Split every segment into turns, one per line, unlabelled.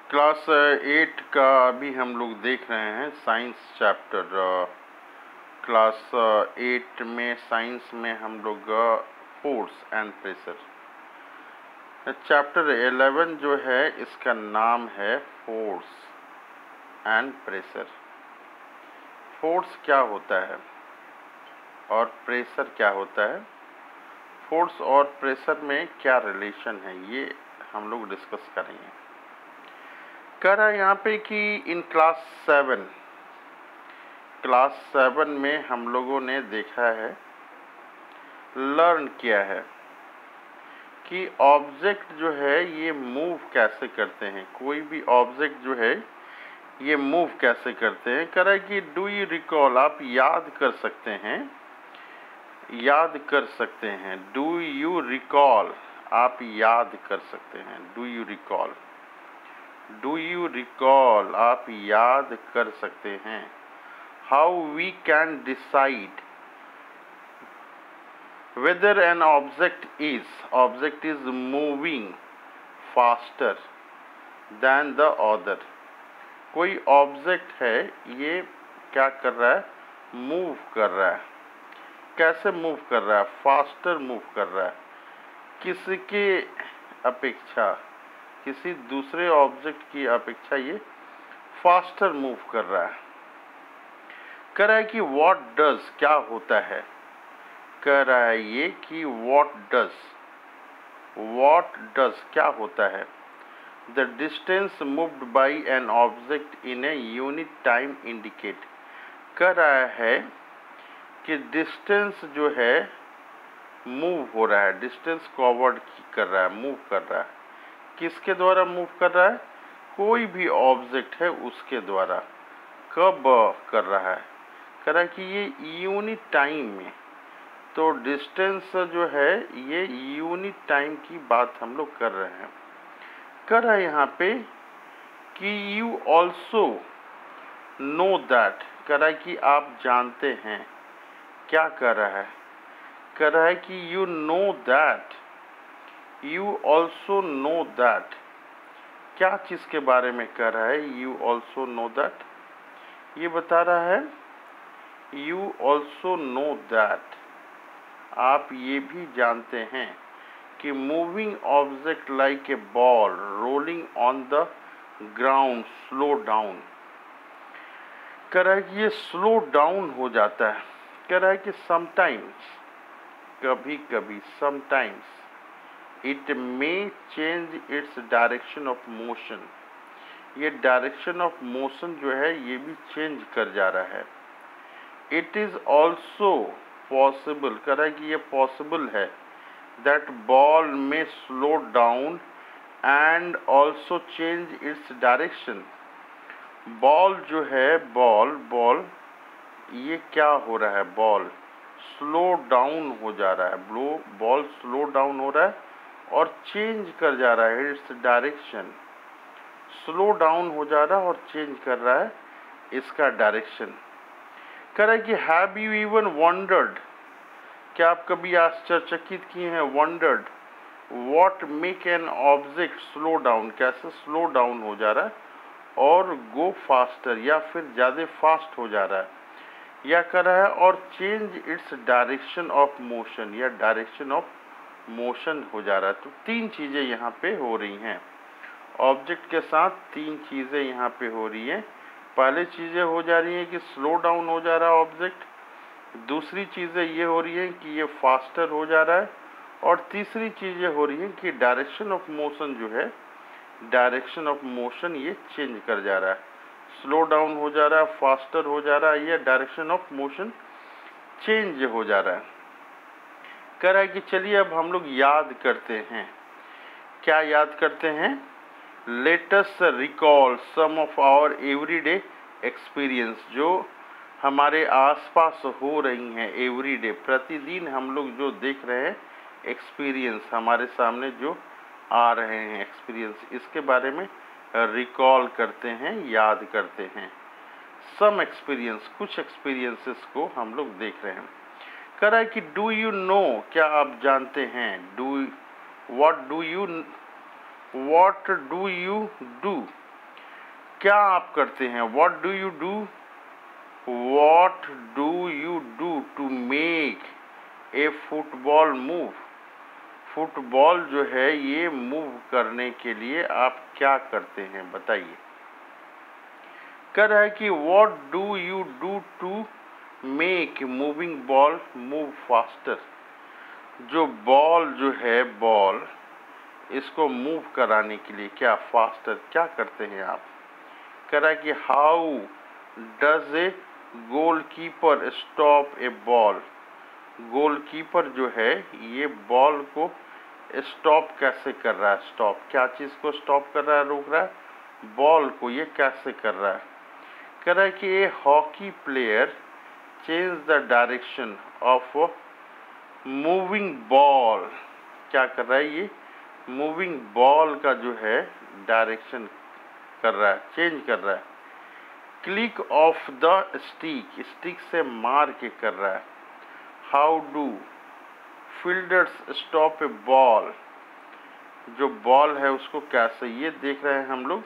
Class 8 का अभी हम लोग देख रहे हैं साइंस चैप्टर। क्लास 8 में साइंस में हम लोग फोर्स एंड प्रेशर। चैप्टर 11 जो है इसका नाम है फोर्स एंड प्रेशर। फोर्स क्या होता है और प्रेशर क्या होता है, फोर्स और प्रेशर में क्या रिलेशन है, ये हम लोग डिस्कस करेंगे। कह रहा है यहाँ पे कि इन क्लास 7 में हम लोगों ने देखा है, लर्न किया है कि ऑब्जेक्ट जो है ये मूव कैसे करते हैं। कोई भी ऑब्जेक्ट जो है ये मूव कैसे करते हैं। कह रहा है कि डू यू रिकॉल, आप याद कर सकते हैं, याद कर सकते हैं। डू यू रिकॉल, आप याद कर सकते हैं। Do you recall, do you recall, आप याद कर सकते हैं। How we can decide whether an object is moving faster than the other। कोई ऑब्जेक्ट है ये क्या कर रहा है, मूव कर रहा है। कैसे मूव कर रहा है, फास्टर मूव कर रहा है। किसके अपेक्षा, किसी दूसरे ऑब्जेक्ट की अपेक्षा ये फास्टर मूव कर रहा है। कह रहा है कि व्हाट डज, क्या होता है। कह रहा है ये कि व्हाट डज क्या होता है। The distance moved by N object in a unit time indicate. कह रहा है कि डिस्टेंस जो है मूव हो रहा है, डिस्टेंस कवर्ड कर रहा है, मूव कर रहा है। किसके द्वारा मूव कर रहा है, कोई भी ऑब्जेक्ट है उसके द्वारा। कब कर रहा है, कह रहा है कि ये यूनिट टाइम में। तो डिस्टेंस जो है ये यूनिट टाइम की बात हम लोग कर रहे हैं। कर रहा है यहाँ पे कि यू ऑल्सो नो दैट। कर रहा है कि आप जानते हैं। क्या कर रहा है, कर रहा है कि you know that, you also know that. क्या चीज़ के बारे में कर रहा है, यू ऑल्सो नो दैट, ये बता रहा है। यू ऑल्सो नो दैट, आप ये भी जानते हैं कि moving object like a ball rolling on the ground slow down. कह रहा है कि ये स्लो डाउन हो जाता है। कह रहा है कि समटाइम्स, कभी कभी, sometimes it may change it's direction of motion. ये डायरेक्शन ऑफ मोशन जो है ये भी चेंज कर जा रहा है। इट इज़ ऑल्सो पॉसिबल, कह रहा है कि ये पॉसिबल है, दैट बॉल में slow down and also change its direction. Ball जो है, बॉल ये क्या हो रहा है, बॉल स्लो डाउन हो जा रहा है। बॉल स्लो डाउन हो रहा है और चेंज कर जा रहा है इट्स डायरेक्शन। स्लो डाउन हो जा रहा है और चेंज कर रहा है इसका डायरेक्शन। कह रहा है कि हैव यू इवन वंडर्ड, क्या आप कभी आश्चर्यचकित किए हैं, wondered what make an object slow down, कैसे स्लो डाउन हो जा रहा है और गो फास्टर, या फिर ज़्यादा फास्ट हो जा रहा है, या कर रहा है और change it's direction of motion, या डायरेक्शन ऑफ मोशन हो जा रहा है। तो तीन चीज़ें यहाँ पे हो रही हैं, ऑब्जेक्ट के साथ तीन चीज़ें यहाँ पे हो रही हैं। पहले चीज़ें हो जा रही हैं कि स्लो डाउन हो जा रहा है ऑब्जेक्ट, दूसरी चीज़ें ये हो रही हैं कि ये फास्टर हो जा रहा है, और तीसरी चीज़ें हो रही हैं कि डायरेक्शन ऑफ मोशन जो है, डायरेक्शन ऑफ मोशन ये चेंज कर जा रहा है। स्लो डाउन हो जा रहा है, फास्टर हो जा रहा है, ये डायरेक्शन ऑफ मोशन चेंज हो जा रहा है। कह रहा है कि चलिए अब हम लोग याद करते हैं। क्या याद करते हैं, let us recall some of our everyday experience, जो हमारे आसपास हो रही हैं एवरीडे, प्रतिदिन हम लोग जो देख रहे हैं एक्सपीरियंस, हमारे सामने जो आ रहे हैं एक्सपीरियंस, इसके बारे में रिकॉल करते हैं, याद करते हैं। सम एक्सपीरियंस, कुछ एक्सपीरियंसेस को हम लोग देख रहे हैं। कह रहा है कि डू यू नो, क्या आप जानते हैं, व्हाट डू यू डू, क्या आप करते हैं? What do you do? What do you do to make a football move? Football जो है ये मूव करने के लिए आप क्या करते हैं, बताइए। कह रहा है कि What do you do to make moving ball move faster? जो बॉल जो है, बॉल इसको मूव कराने के लिए क्या फास्टर क्या करते हैं आप? कह रहा है कि how does a goalkeeper stop A ball? Goalkeeper जो है ये बॉल को स्टॉप कैसे कर रहा है? स्टॉप क्या चीज़ को स्टॉप कर रहा है, रोक रहा है? बॉल को। ये कैसे कर रहा है? कह रहा है कि A hockey player change the direction of moving ball. क्या कर रहा है? ये मूविंग बॉल का जो है डायरेक्शन कर रहा है, चेंज कर रहा है। Click of the stick, stick से मार के कर रहा है। How do fielders stop A ball? जो बॉल है उसको कैसे, ये देख रहे हैं हम लोग।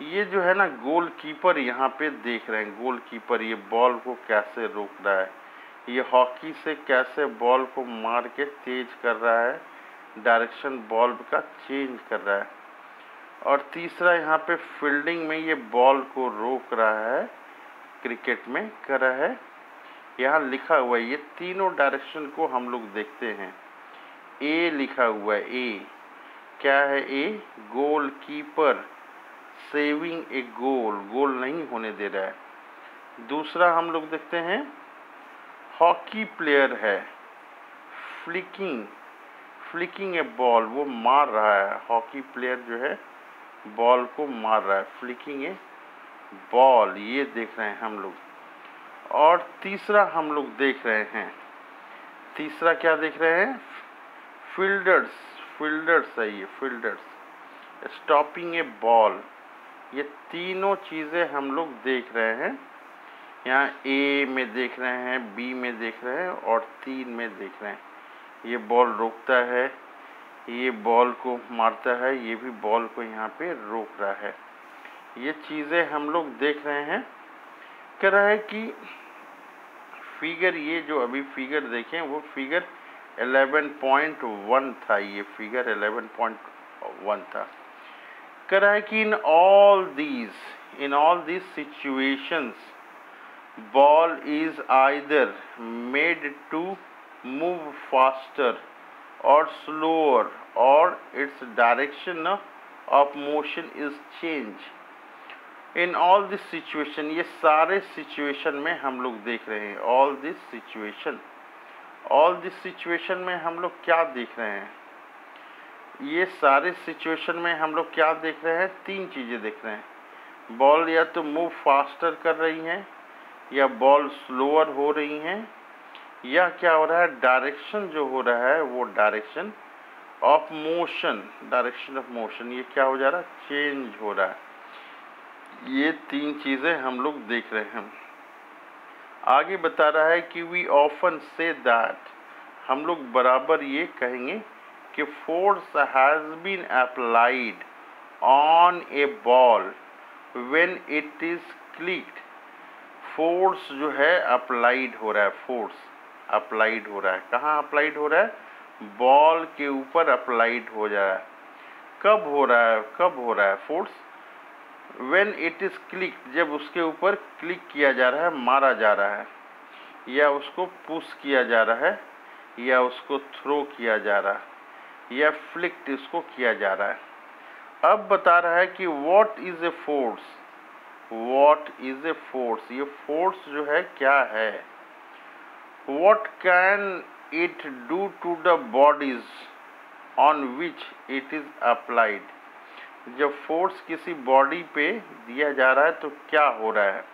ये जो है ना गोलकीपर यहाँ पे देख रहे हैं, गोलकीपर ये बॉल को कैसे रोक रहा है, ये हॉकी से कैसे बॉल को मार के तेज कर रहा है, डायरेक्शन बॉल का चेंज कर रहा है। और तीसरा यहाँ पे फील्डिंग में ये बॉल को रोक रहा है, क्रिकेट में कर रहा है। यहाँ लिखा हुआ है, ये तीनों डायरेक्शन को हम लोग देखते हैं। ए लिखा हुआ है, ए क्या है? ए गोलकीपर सेविंग ए गोल, गोल नहीं होने दे रहा है। दूसरा हम लोग देखते हैं हॉकी प्लेयर है, फ्लिकिंग ए बॉल, वो मार रहा है। हॉकी प्लेयर जो है बॉल को मार रहा है, फ्लिकिंग ए बॉल, ये देख रहे हैं हम लोग। और तीसरा हम लोग देख रहे हैं, तीसरा क्या देख रहे हैं? फील्डर्स है, ये फील्डर्स स्टॉपिंग ए बॉल। ये तीनों चीज़ें हम लोग देख रहे हैं। यहाँ ए में देख रहे हैं, बी में देख रहे हैं और 3 में देख रहे हैं। ये बॉल रोकता है, ये बॉल को मारता है, ये भी बॉल को यहाँ पे रोक रहा है। ये चीज़ें हम लोग देख रहे हैं। कह रहा है कि फिगर, ये जो अभी फिगर देखें वो फिगर 11.1 था, ये फिगर 11.1 था। कह रहा है कि in all these situations ball is either made to move faster और स्लोअर और its direction of motion is change. In all this situation, ये सारे सिचुएशन में हम लोग देख रहे हैं। ऑल दिस सिचुएशन में हम लोग क्या देख रहे हैं? ये सारे सिचुएशन में हम लोग क्या देख रहे हैं? 3 चीज़ें देख रहे हैं। बॉल या तो मूव फास्टर कर रही हैं, या बॉल स्लोअर हो रही हैं, या क्या हो रहा है? डायरेक्शन जो हो रहा है वो डायरेक्शन ऑफ मोशन, ये क्या हो जा रहा है? चेंज हो रहा है। ये 3 चीज़ें हम लोग देख रहे हैं। आगे बता रहा है कि वी ऑफन से दैट, हम लोग बराबर ये कहेंगे कि force has been applied on a ball when it is clicked. Force जो है अप्लाइड हो रहा है, फोर्स अप्लाइड हो रहा है। कहाँ अप्लाइड हो रहा है? बॉल के ऊपर अप्लाइड हो जा रहा है। कब हो रहा है force? When it is click, जब उसके ऊपर क्लिक किया जा रहा है, मारा जा रहा है, या उसको पुश किया जा रहा है, या उसको थ्रो किया जा रहा है, या फ्लिक्ट इसको किया जा रहा है। अब बता रहा है कि व्हाट इज़ ए फोर्स, ये फोर्स जो है क्या है? What can it do to the bodies on which it is applied. जब फोर्स किसी बॉडी पे दिया जा रहा है तो क्या हो रहा है?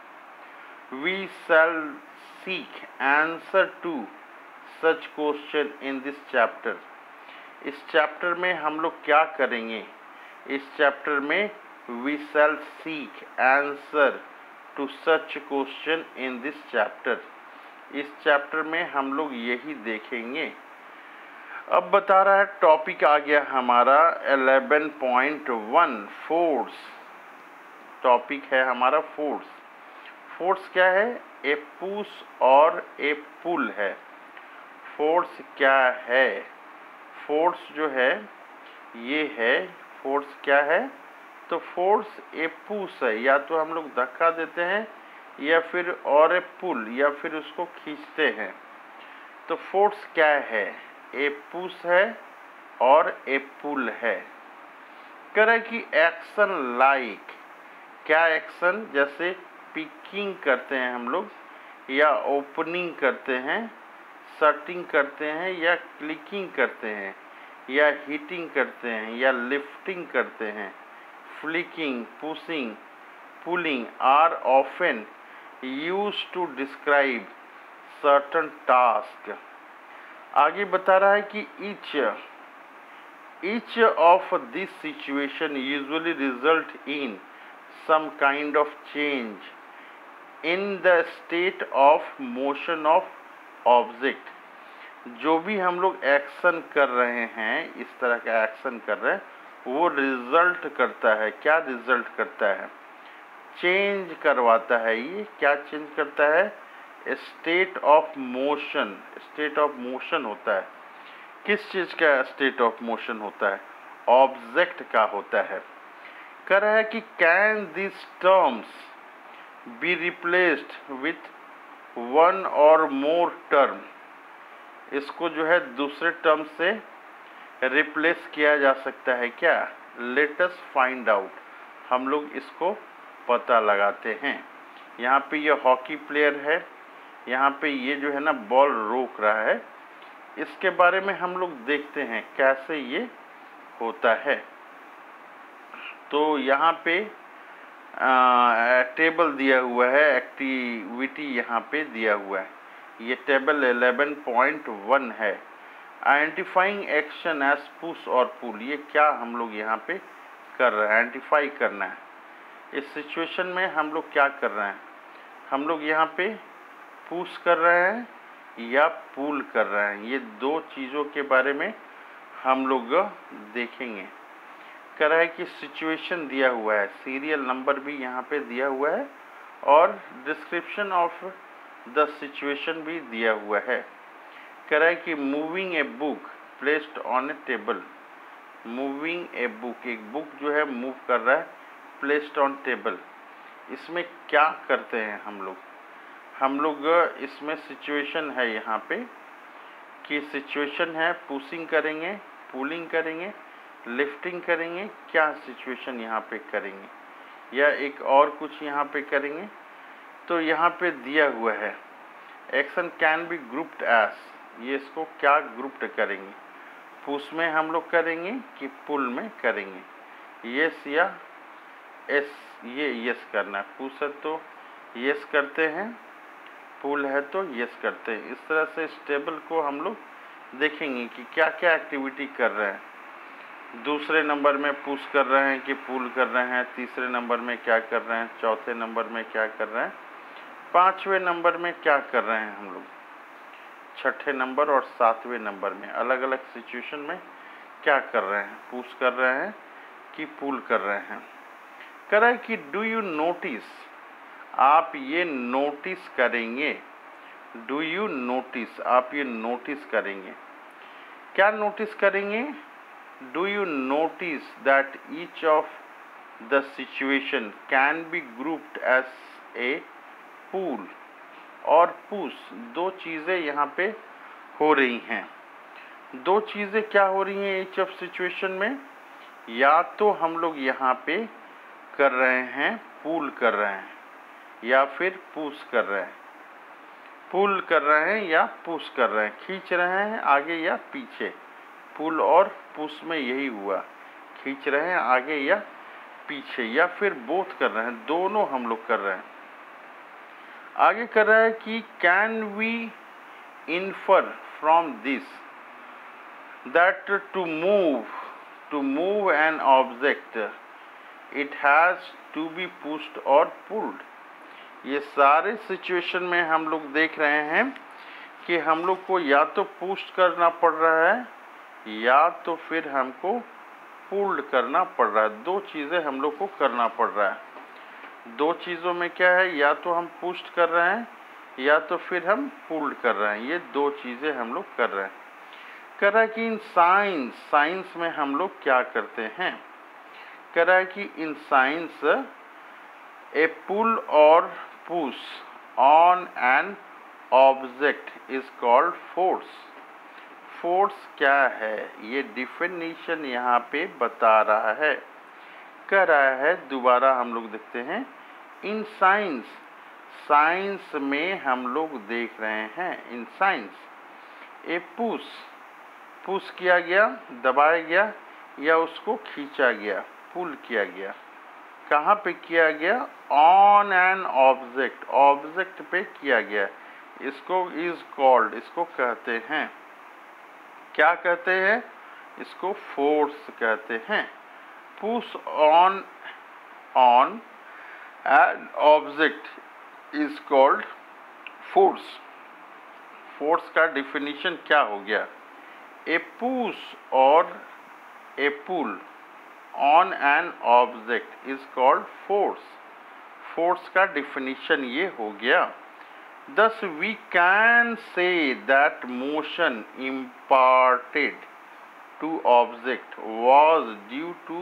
We shall seek answer to such question in this chapter. इस चैप्टर में हम लोग क्या करेंगे? इस चैप्टर में we shall seek answer to such question in this chapter. इस चैप्टर में हम लोग यही देखेंगे। अब बता रहा है, टॉपिक आ गया हमारा 11.1 फोर्स। टॉपिक है हमारा फोर्स। फोर्स क्या है? ए पुश और ए पुल है। फोर्स क्या है? फोर्स जो है ये है, फोर्स क्या है? तो फोर्स ए पुश है, या तो हम लोग धक्का देते हैं या फिर और ए पुल, या फिर उसको खींचते हैं। तो फोर्स क्या है? ए पुश है और ए पुल है। कह रहा है कि एक्शन लाइक, क्या एक्शन? जैसे पिकिंग करते हैं हम लोग, या ओपनिंग करते हैं, शटिंग करते हैं, या क्लिकिंग करते हैं, या हिटिंग करते हैं, या लिफ्टिंग करते हैं, flicking, pushing, pulling are often used to describe certain task. आगे बता रहा है कि each of this situation usually result in some kind of change in the state of motion of object। जो भी हम लोग एक्शन कर रहे हैं, इस तरह का एक्शन कर रहे हैं, वो रिजल्ट करता है। क्या रिजल्ट करता है? चेंज करवाता है। ये क्या चेंज करता है? State of motion. State of motion होता है। किस चीज़ का स्टेट ऑफ मोशन होता है? ऑब्जेक्ट का होता है। कह रहा है कि can this terms be replaced with one और मोर टर्म। इसको जो है दूसरे टर्म से रिप्लेस किया जा सकता है क्या? Late us find out. हम लोग इसको पता लगाते हैं। यहाँ पे ये हॉकी प्लेयर है, यहाँ पे ये जो है ना बॉल रोक रहा है। इसके बारे में हम लोग देखते हैं कैसे ये होता है। तो यहाँ पे टेबल दिया हुआ है, एक्टिविटी यहाँ पे दिया हुआ है। ये टेबल 11.1 है। आइडेंटिफाइंग एक्शन एज पुश और पुल। ये क्या हम लोग यहाँ पे कर रहे हैं? आइडेंटिफाई करना है। इस सिचुएशन में हम लोग क्या कर रहे हैं? हम लोग यहाँ पे पुश कर रहे हैं या पुल कर रहे हैं। ये दो चीज़ों के बारे में हम लोग देखेंगे। कह रहा है कि सिचुएशन दिया हुआ है, सीरियल नंबर भी यहाँ पे दिया हुआ है, और डिस्क्रिप्शन ऑफ द सिचुएशन भी दिया हुआ है। कह रहा है कि moving a book placed on A table. Moving a book, एक बुक जो है मूव कर रहा है, प्लेस्ड ऑन टेबल। इसमें क्या करते हैं हम लोग? हम लोग इसमें सिचुएशन है यहाँ पे कि सिचुएशन है पुशिंग करेंगे, पुलिंग करेंगे, लिफ्टिंग करेंगे। क्या सिचुएशन यहाँ पे करेंगे, या एक और कुछ यहाँ पे करेंगे? तो यहाँ पे दिया हुआ है action can be grouped as. ये इसको क्या ग्रुप्ड करेंगे? पुश में हम लोग करेंगे कि पुल में करेंगे? यस या एस। ये यस करना है। पुश है तो यस करते हैं, पुल है तो यस करते हैं। इस तरह से इस टेबल को हम लोग देखेंगे कि क्या क्या एक्टिविटी कर रहे हैं। दूसरे नंबर में पुश कर रहे हैं कि पुल कर रहे हैं, तीसरे नंबर में क्या कर रहे हैं, चौथे नंबर में क्या कर रहे हैं, पाँचवें नंबर में क्या कर रहे हैं हम लोग, छठे नंबर और सातवें नंबर में अलग अलग सिचुएशन में क्या कर रहे हैं, पुश कर रहे हैं कि पुल कर रहे हैं। कह रहा है कि डू यू नोटिस, आप ये नोटिस करेंगे। डू यू नोटिस, आप ये नोटिस करेंगे। क्या नोटिस करेंगे? Do you notice that each of the situation can be grouped as a pull और पुश। दो चीज़ें यहाँ पे हो रही हैं। दो चीज़ें क्या हो रही हैं ईच ऑफ सिचुएशन में? या तो हम लोग यहाँ पे कर रहे हैं, पुल कर रहे हैं, या फिर पुश कर रहे हैं। पुल कर रहे हैं या पुश कर रहे हैं, खींच रहे हैं आगे या पीछे। पुल और पुश में यही हुआ, खींच रहे हैं आगे या पीछे, या फिर बोथ कर रहे हैं, दोनों हम लोग कर रहे हैं। आगे कर रहा है कि can we infer from this that to move an object it has to be pushed और पुल्ड। ये सारे सिचुएशन में हम लोग देख रहे हैं कि हम लोग को या तो पुश करना पड़ रहा है या तो फिर हमको पुल्ड करना पड़ रहा है। दो चीज़ें हम लोग को करना पड़ रहा है। दो चीज़ों में क्या है, या तो हम पुश कर रहे हैं या तो फिर हम पुल्ड कर रहे हैं, ये दो चीज़ें हम लोग कर रहे हैं। कह रहा है कि इन साइंस में हम लोग क्या करते हैं, कह रहा है कि इन साइंस ए पुल और push on an object is called force. Force क्या है, ये डिफिनीशन यहाँ पे बता रहा है। कह रहा है, दोबारा हम लोग देखते हैं, इन साइंस में हम लोग देख रहे हैं, इन साइंस ए पुश किया गया, दबाया गया या उसको खींचा गया, पुल किया गया। कहाँ पे किया गया, ऑन एन ऑब्जेक्ट पे किया गया। इसको इज कॉल्ड, इसको कहते हैं, क्या कहते हैं, इसको फोर्स कहते हैं। Push on an object is called force. Force का डिफिनीशन क्या हो गया, ए पुश और a pull on an object is called force. Force का डिफिनीशन ये हो गया। Thus we can say that motion imparted to object was due to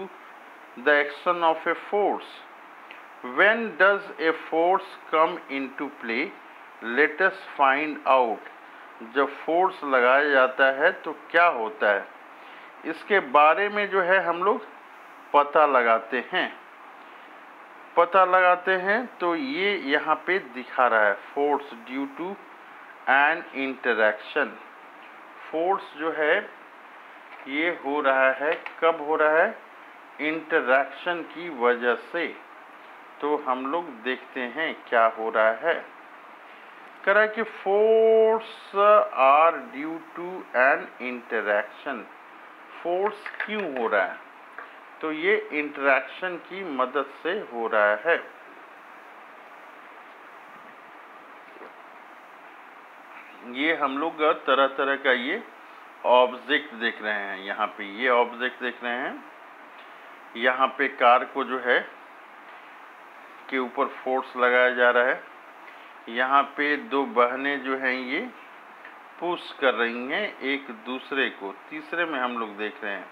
the action of a force. When does a force come into play? Let us find out. जब force लगाया जाता है तो क्या होता है, इसके बारे में जो है हम लोग पता लगाते हैं। तो ये यहाँ पे दिखा रहा है, force due to an interaction. Force जो है ये हो रहा है, कब हो रहा है, इंटरैक्शन की वजह से। तो हम लोग देखते हैं क्या हो रहा है। कह रहा है कि force are due to an interaction. Force क्यों हो रहा है, तो ये इंटरैक्शन की मदद से हो रहा है। ये हम लोग तरह तरह का ये ऑब्जेक्ट देख रहे हैं, यहाँ पे ये ऑब्जेक्ट देख रहे हैं। यहाँ पे कार को जो है के ऊपर फोर्स लगाया जा रहा है। यहाँ पे दो बहनें जो हैं ये पुश कर रही हैं एक दूसरे को। तीसरे में हम लोग देख रहे हैं,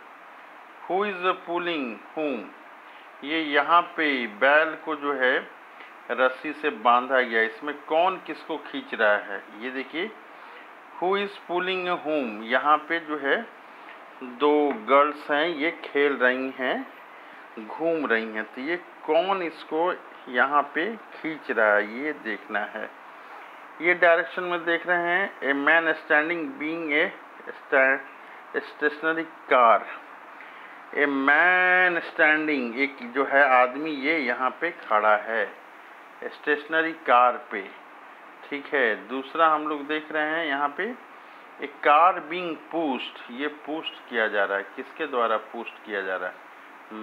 हु इज पुलिंग हुम। ये यहाँ पे बैल को जो है रस्सी से बांधा गया, इसमें कौन किसको खींच रहा है, ये देखिए, हु इज पुलिंग हुम। यहाँ पे जो है दो गर्ल्स हैं, ये खेल रही हैं, घूम रही हैं, तो ये कौन इसको यहाँ पे खींच रहा है, ये देखना है। ये डायरेक्शन में देख रहे हैं, a man standing being a stationary car. A man standing, एक जो है आदमी ये यहाँ पे खड़ा है स्टेशनरी कार पे, ठीक है। दूसरा हम लोग देख रहे हैं यहाँ पे, एक कार बीइंग पुश्ड, ये पुश्ड किया जा रहा है, किसके द्वारा पुश्ड किया जा रहा है,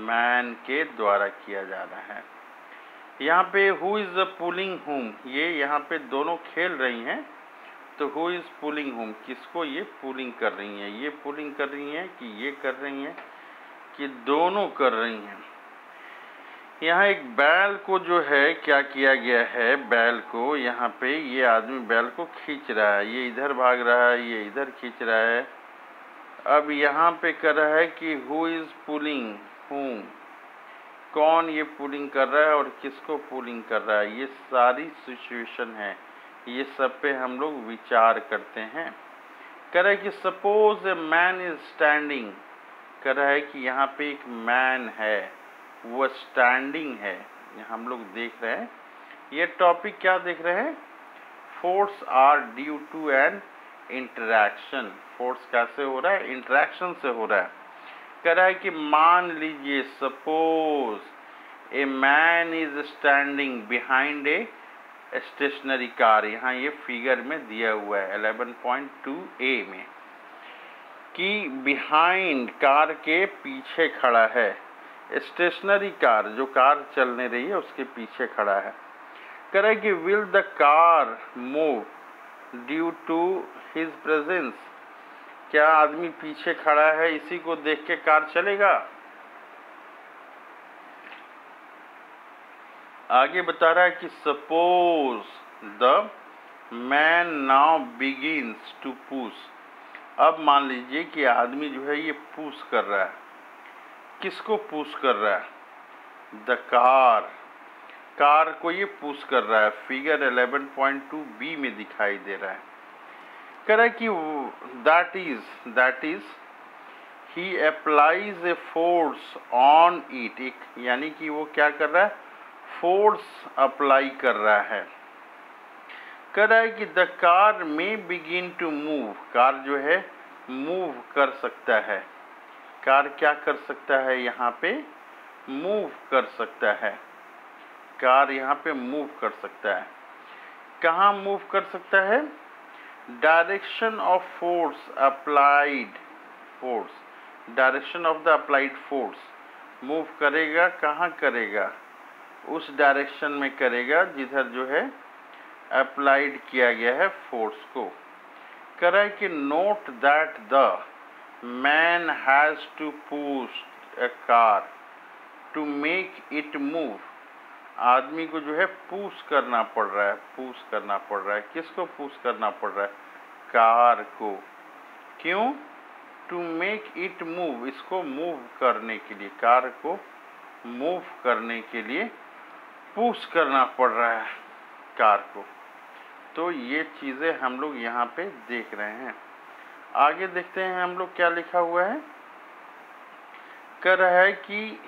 मैन के द्वारा किया जा रहा है। यहाँ पे हु इज़ पुलिंग हुम, ये यहाँ पे दोनों खेल रही हैं, तो हु इज़ पुलिंग हुम, किसको ये पुलिंग कर रही हैं, ये पुलिंग कर रही हैं कि ये कर रही हैं कि दोनों कर रही हैं। यहाँ एक बैल को जो है क्या किया गया है, बैल को यहाँ पे ये आदमी बैल को खींच रहा है, ये इधर भाग रहा है, ये इधर खींच रहा है। अब यहाँ पे कर रहा है कि हु इज़ पुलिंग हुम, कौन ये पुलिंग कर रहा है और किसको पुलिंग कर रहा है, ये सारी सिचुएशन है, ये सब पे हम लोग विचार करते हैं। कह रहा है कि suppose a man is standing, कह रहा है कि यहाँ पे एक मैन है, वो स्टैंडिंग है, हम लोग देख रहे हैं। ये टॉपिक क्या देख रहे हैं, force are due to an interaction. Force कैसे हो रहा है, इंटरैक्शन से हो रहा है। कह रहा है कि मान लीजिए, suppose a man is standing behind a stationary car. यहाँ ये फिगर में दिया हुआ है 11.2a में, कि बिहाइंड, कार के पीछे खड़ा है, स्टेशनरी कार, जो कार चलने रही है उसके पीछे खड़ा है। कह रहा है कि will the car move due to his presence, क्या आदमी पीछे खड़ा है इसी को देख के कार चलेगा। आगे बता रहा है कि suppose the man now begins to push. अब मान लीजिए कि आदमी जो है ये पुश कर रहा है। किसको पुश कर रहा है? The car. कार को ये पुश कर रहा है। फिगर 11.2 बी में दिखाई दे रहा है। कह रहा है कि that is he applies a force on it. यानी कि वो क्या कर रहा है? फोर्स अप्लाई कर रहा है। कह रहा है कि द कार में बिगिन टू मूव। कार जो है मूव कर सकता है। कार क्या कर सकता है? यहाँ पे मूव कर सकता है। कार यहाँ पे मूव कर सकता है। कहाँ मूव कर सकता है? Direction of force applied force. Direction of the applied force. Move करेगा, कहाँ करेगा? उस डायरेक्शन में करेगा जिधर जो है अप्लाइड किया गया है फोर्स को। कह रहा है कि note that the man has to push a car to make it move. आदमी को जो है पुश करना पड़ रहा है। पुश करना पड़ रहा है। किसको पुश करना पड़ रहा है? कार को। क्यों? To make it move. इसको मूव करने के लिए, कार को मूव करने के लिए पुश करना पड़ रहा है कार को। तो ये चीज़ें हम लोग यहाँ पे देख रहे हैं। आगे देखते हैं हम लोग क्या लिखा हुआ है। कह रहा है कि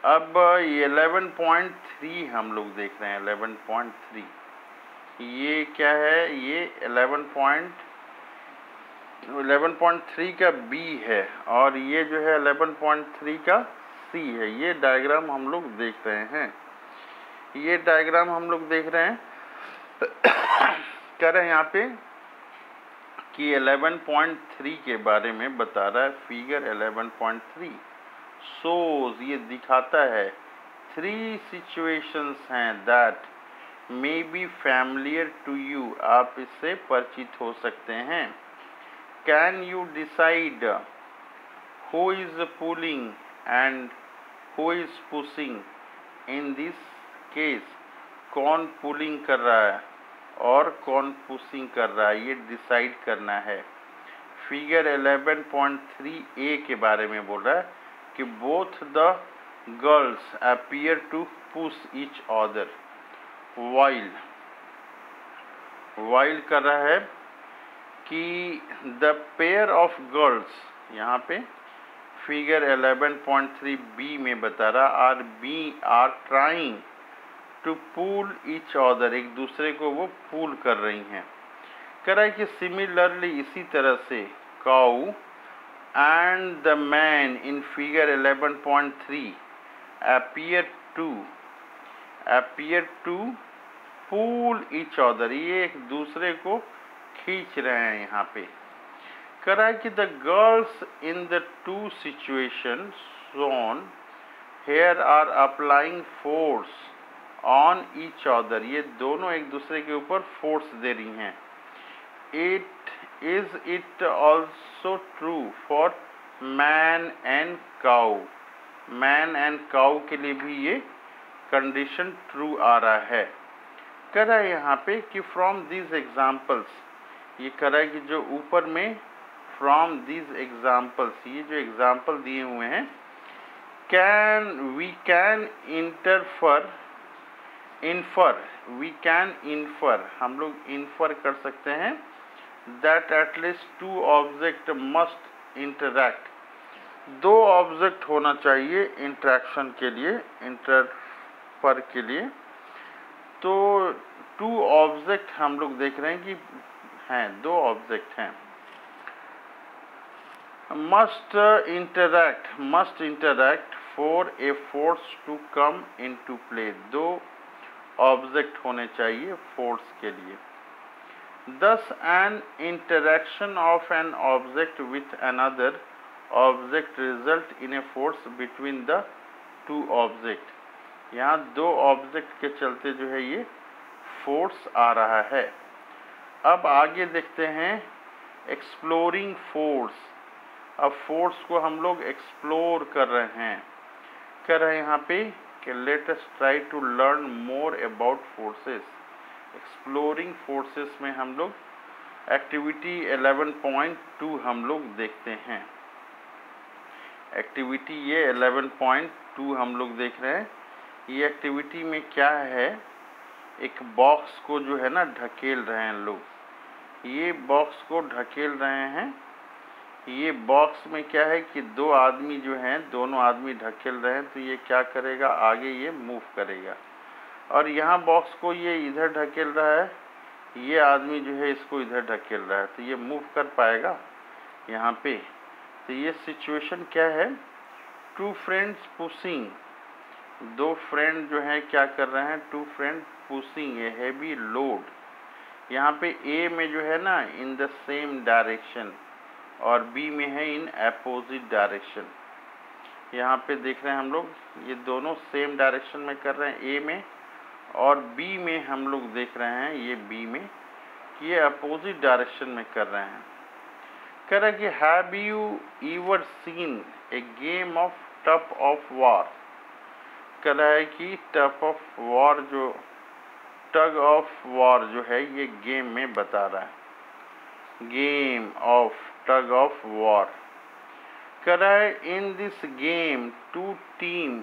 अब 11.3 हम लोग देख रहे हैं। 11.3 ये क्या है? ये 11.3 का बी है और ये जो है 11.3 का सी है। ये डायग्राम हम लोग देख रहे हैं। ये डायग्राम हम लोग देख रहे हैं। कह रहे हैं यहाँ पे कि 11.3 के बारे में बता रहा है। फिगर 11.3 शोज, ये दिखाता है 3 सिचुएशंस हैं that may be familiar to you. आप इससे परिचित हो सकते हैं। Can you decide who is pulling and who is pushing in this case? कौन पुलिंग कर रहा है और कौन पुशिंग कर रहा है, ये डिसाइड करना है। फिगर 11.3 ए के बारे में बोल रहा है कि both the girls appear to push each other while कर रहा है कि द पेयर ऑफ गर्ल्स, यहाँ पे फिगर 11.3 बी में बता रहा are trying to pull each other. एक दूसरे को वो पुल कर रही हैं। कह रहा है कि सिमिलरली, इसी तरह से cow and the man in figure 11.3 appear to pull each other। ये एक दूसरे को खींच रहे हैं यहाँ पे। कह रहा है कि the girls in the 2 situations shown here are applying force on each other. ये दोनों एक दूसरे के ऊपर फोर्स दे रही हैं। It also true for man and cow. Man and cow के लिए भी ये कंडीशन ट्रू आ रहा है। कह रहा है यहाँ पे कि फ्रॉम दीज एग्जाम्पल्स, ये कह रहा है कि जो ऊपर में फ्रॉम दीज एग्जाम्पल्स, ये जो एग्जाम्पल दिए हुए हैं, वी कैन इन्फर, हम लोग इन्फर कर सकते हैं that at least 2 object must interact. 2 object होना चाहिए इंटरेक्शन के लिए, इंटरफर के लिए। तो 2 ऑब्जेक्ट हम लोग देख रहे हैं कि हैं, 2 ऑब्जेक्ट हैं। Must interact for a force to come into play. 2 object होने चाहिए फोर्स के लिए। Thus an interaction of an object with another object result in a force between the 2 object। यहाँ 2 ऑब्जेक्ट के चलते जो है ये फोर्स आ रहा है। अब आगे देखते हैं एक्सप्लोरिंग फोर्स। अब फोर्स को हम लोग एक्सप्लोर कर रहे हैं। कह रहे हैं यहाँ पे let us try to learn more about forces. Exploring forces में हम लोग एक्टिविटी 11.2 हम लोग देखते हैं। एक्टिविटी ये 11.2 हम लोग देख रहे हैं। ये एक्टिविटी में क्या है, एक बॉक्स को जो है ना ढकेल रहे हैं लोग। ये बॉक्स को ढकेल रहे हैं। ये बॉक्स में क्या है कि दो आदमी जो हैं, दोनों आदमी ढकेल रहे हैं, तो ये क्या करेगा, आगे ये मूव करेगा। और यहाँ बॉक्स को ये इधर ढकेल रहा है, ये आदमी जो है इसको इधर ढकेल रहा है, तो ये मूव कर पाएगा यहाँ पे। तो ये सिचुएशन क्या है, टू फ्रेंड्स पुशिंग, दो फ्रेंड जो हैं क्या कर रहे हैं, two friend pushing a heavy load. यहाँ पे ए में जो है ना इन द सेम डायरेक्शन और बी में है इन अपोजिट डायरेक्शन। यहाँ पे देख रहे हैं हम लोग, ये दोनों सेम डायरेक्शन में कर रहे हैं ए में, और बी में हम लोग देख रहे हैं ये बी में ये अपोजिट डायरेक्शन में कर रहे हैं। कह रहा है कि have you ever seen A game of tug of war. कह रहा है कि टग ऑफ वॉर जो टग ऑफ वॉर जो है ये गेम में बता रहा है, game of tug of war. कह रहा है in this game two team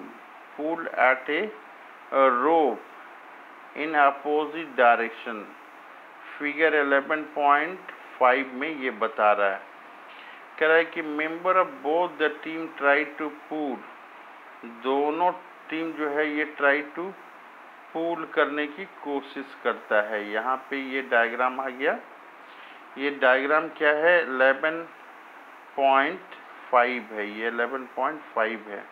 pull at a rope in opposite direction. Figure 11.5 में ये बता रहा है। कह रहा है कि member of both the team try to pull, दोनों टीम जो है ये ट्राई टू पुल करने की कोशिश करता है। यहाँ पे ये डायग्राम आ गया। ये डायग्राम क्या है, 11.5 है, ये 11.5 है।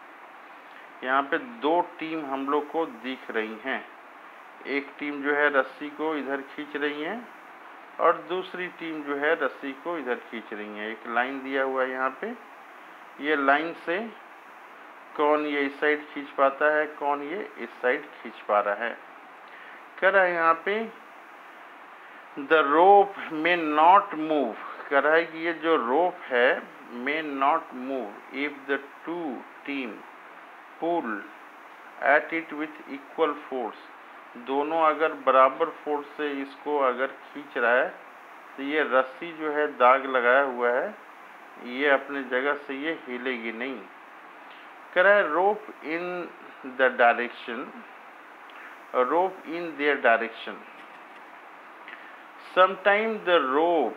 यहाँ पे दो टीम हम लोग को दिख रही हैं। एक टीम जो है रस्सी को इधर खींच रही है और दूसरी टीम जो है रस्सी को इधर खींच रही है। एक लाइन दिया हुआ है यहाँ पे, ये लाइन से कौन ये इस साइड खींच पाता है, कौन ये इस साइड खींच पा रहा है। कह रहा है यहाँ पे the rope may not move. कह रहा है कि ये जो रोप है may not move if the two team pull at it with equal force. दोनों अगर बराबर फोर्स से इसको अगर खींच रहा है तो ये रस्सी जो है दाग लगाया हुआ है, ये अपने जगह से ये हिलेगी नहीं। कह रहा है rope in the direction, rope in their direction. Sometime the rope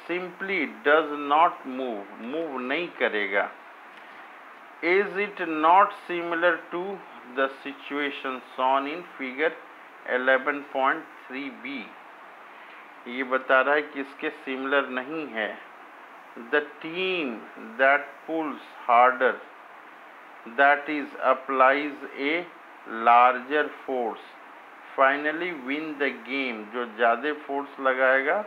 simply does not move, move नहीं करेगा। Is it not similar to the situation shown in figure 11.3b। ये बता रहा है कि इसके सिमिलर नहीं है। The team that pools harder, that is applies a larger force, finally win the game. जो ज़्यादा फोर्स लगाएगा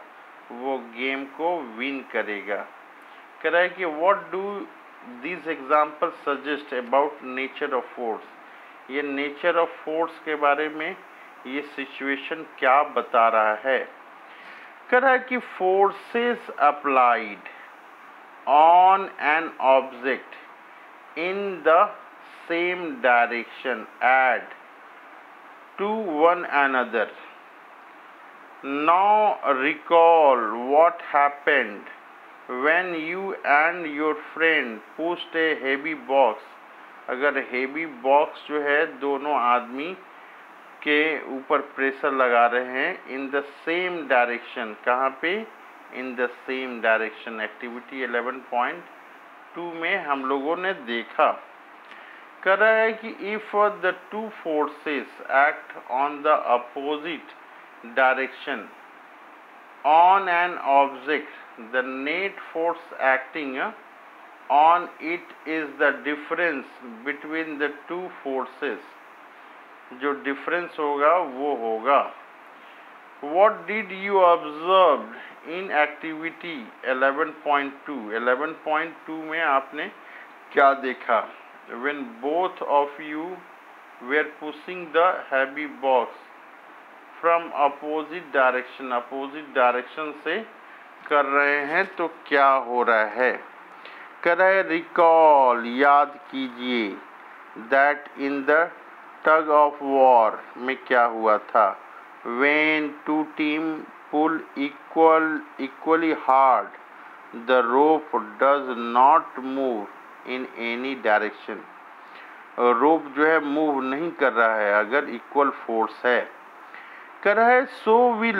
वो गेम को विन करेगा। कह रहा है कि what do this example suggest about nature of force. ये नेचर ऑफ फोर्स के बारे में ये सिचुएशन क्या बता रहा है। कह रहा है कि forces applied on an object in the same direction add to one another. Now recall what happened when you and your friend pushed a heavy box. अगर heavy box जो है दोनों आदमी के ऊपर प्रेशर लगा रहे हैं in the same direction, कहाँ पे, in the same direction। Activity 11.2 में हम लोगों ने देखा। कह रहा है कि if the two forces act on the opposite direction on an object, the net force acting on it is the difference between the two forces. जो डिफरेंस होगा वो होगा। What did you observe in activity 11.2। 11.2 में आपने क्या देखा। When both of you were pushing the heavy box from opposite direction, opposite direction से कर रहे हैं तो क्या हो रहा है। कह रहा है रिकॉल, याद कीजिए, that in the tug of war में क्या हुआ था, when two team pull equally hard, the rope does not move in any direction. रोप जो है मूव नहीं कर रहा है अगर इक्वल फोर्स है। कर रहा है सो वी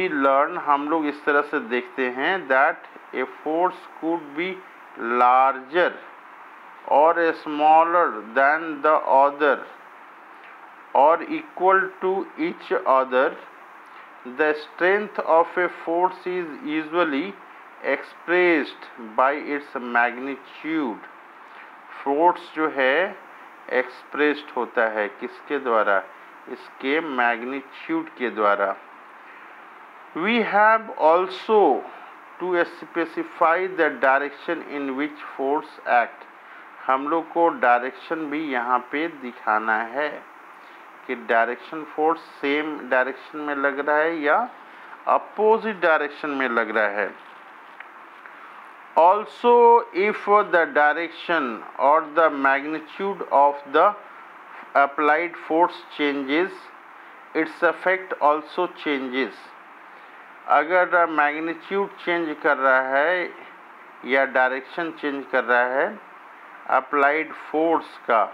लर्न हम लोग इस तरह से देखते हैं that a force could be larger और smaller than the other or equal to each other. The strength of a force is usually expressed by its magnitude. Force जो है एक्सप्रेस्ड होता है किसके द्वारा, इसके मैग्नीट्यूड के द्वारा। We have also to specify the direction in which force act. हम लोग को डायरेक्शन भी यहाँ पे दिखाना है कि डायरेक्शन फोर्स सेम डायरेक्शन में लग रहा है या अपोजिट डायरेक्शन में लग रहा है। ऑल्सो इफ द डायरेक्शन और the magnitude of the applied force changes, its effect also changes. अगर मैग्नीट्यूड चेंज कर रहा है या डायरेक्शन चेंज कर रहा है अप्लाइड फोर्स का,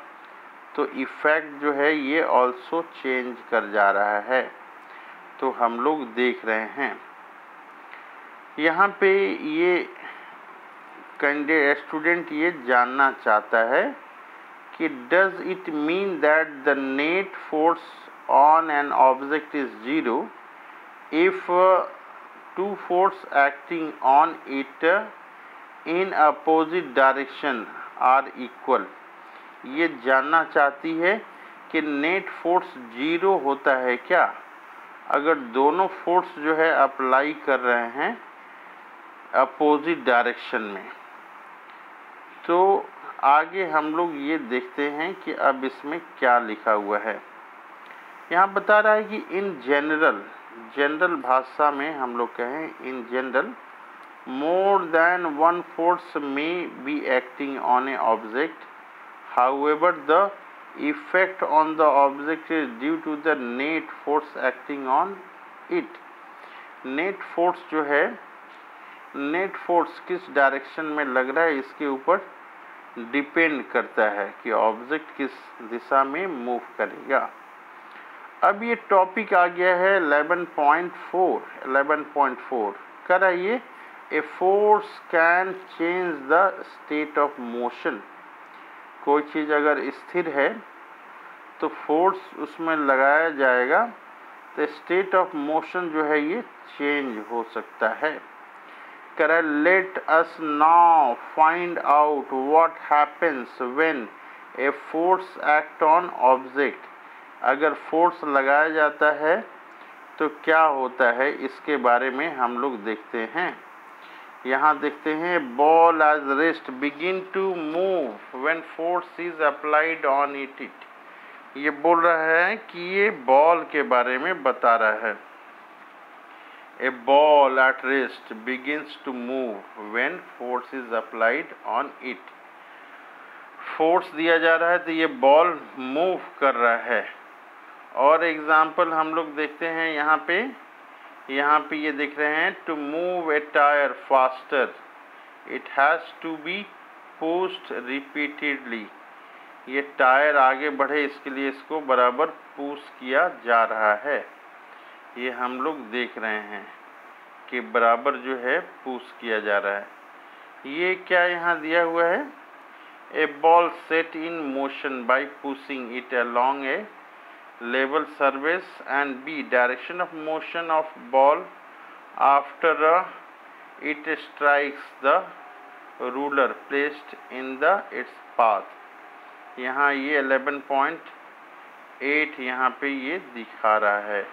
तो इफ़ेक्ट जो है ये ऑल्सो चेंज कर जा रहा है। तो हम लोग देख रहे हैं यहाँ पे ये कैंडिडेट स्टूडेंट ये जानना चाहता है कि does it mean that the net force on an object is zero if two force acting on it in opposite direction are equal. ये जानना चाहती है कि नेट फोर्स जीरो होता है क्या अगर दोनों फोर्स जो है अप्लाई कर रहे हैं अपोजिट डायरेक्शन में। तो आगे हम लोग ये देखते हैं कि अब इसमें क्या लिखा हुआ है। यहाँ बता रहा है कि इन जनरल भाषा में हम लोग कहें in general more than one force में be acting on a object, however the effect on the object is due to the net force acting on it. Net force जो है नेट फोर्स किस direction में लग रहा है इसके ऊपर डिपेंड करता है कि ऑब्जेक्ट किस दिशा में मूव करेगा। अब ये टॉपिक आ गया है 11.4 कर आइए ए force can change the state of motion. कोई चीज़ अगर स्थिर है तो फोर्स उसमें लगाया जाएगा तो स्टेट ऑफ मोशन जो है ये चेंज हो सकता है। करें let us now find out what happens when a force act on object. अगर फोर्स लगाया जाता है तो क्या होता है इसके बारे में हम लोग देखते हैं। यहाँ देखते हैं ball at rest begin to move when force is applied on it. ये बोल रहा है कि ये बॉल के बारे में बता रहा है। A ball at rest begins to move when force is applied on it. Force दिया जा रहा है तो ये बॉल मूव कर रहा है। और एग्जाम्पल हम लोग देखते हैं यहाँ पे ये दिख रहे हैं to move a tyre faster it has to be pushed repeatedly. ये टायर आगे बढ़े इसके लिए इसको बराबर पुश किया जा रहा है। ये हम लोग देख रहे हैं कि बराबर जो है पुश किया जा रहा है। ये क्या यहाँ दिया हुआ है a ball set in motion by pushing it along a level surface and B direction of motion of ball after it strikes the ruler placed in the its path। यहाँ ये 11.8 यहाँ पे ये दिखा रहा है,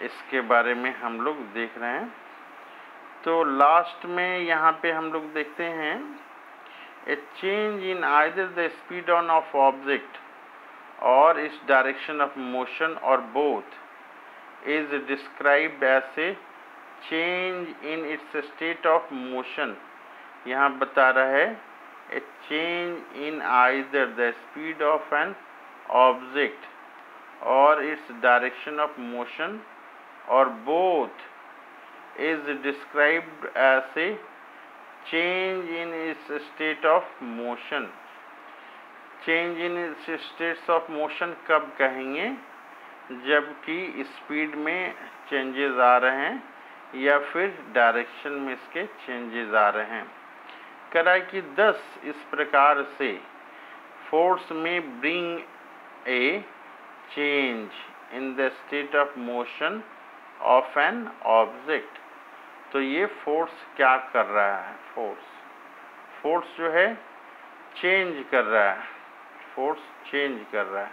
इसके बारे में हम लोग देख रहे हैं। तो लास्ट में यहाँ पे हम लोग देखते हैं a change in either the speed on of object or its direction of motion और both is described as a change in its state of motion. यहाँ बता रहा है a change in either the speed of an object or its direction of motion और both is described as a change in its state of motion. change in its states of motion कब कहेंगे? जबकि speed में changes आ रहे हैं या फिर direction में इसके चेंजेस आ रहे हैं। करा कि 10 इस प्रकार से फोर्स में bring a change in the state of motion of an object. तो ये फोर्स क्या कर रहा है? फोर्स जो है चेंज कर रहा है। फोर्स चेंज कर रहा है।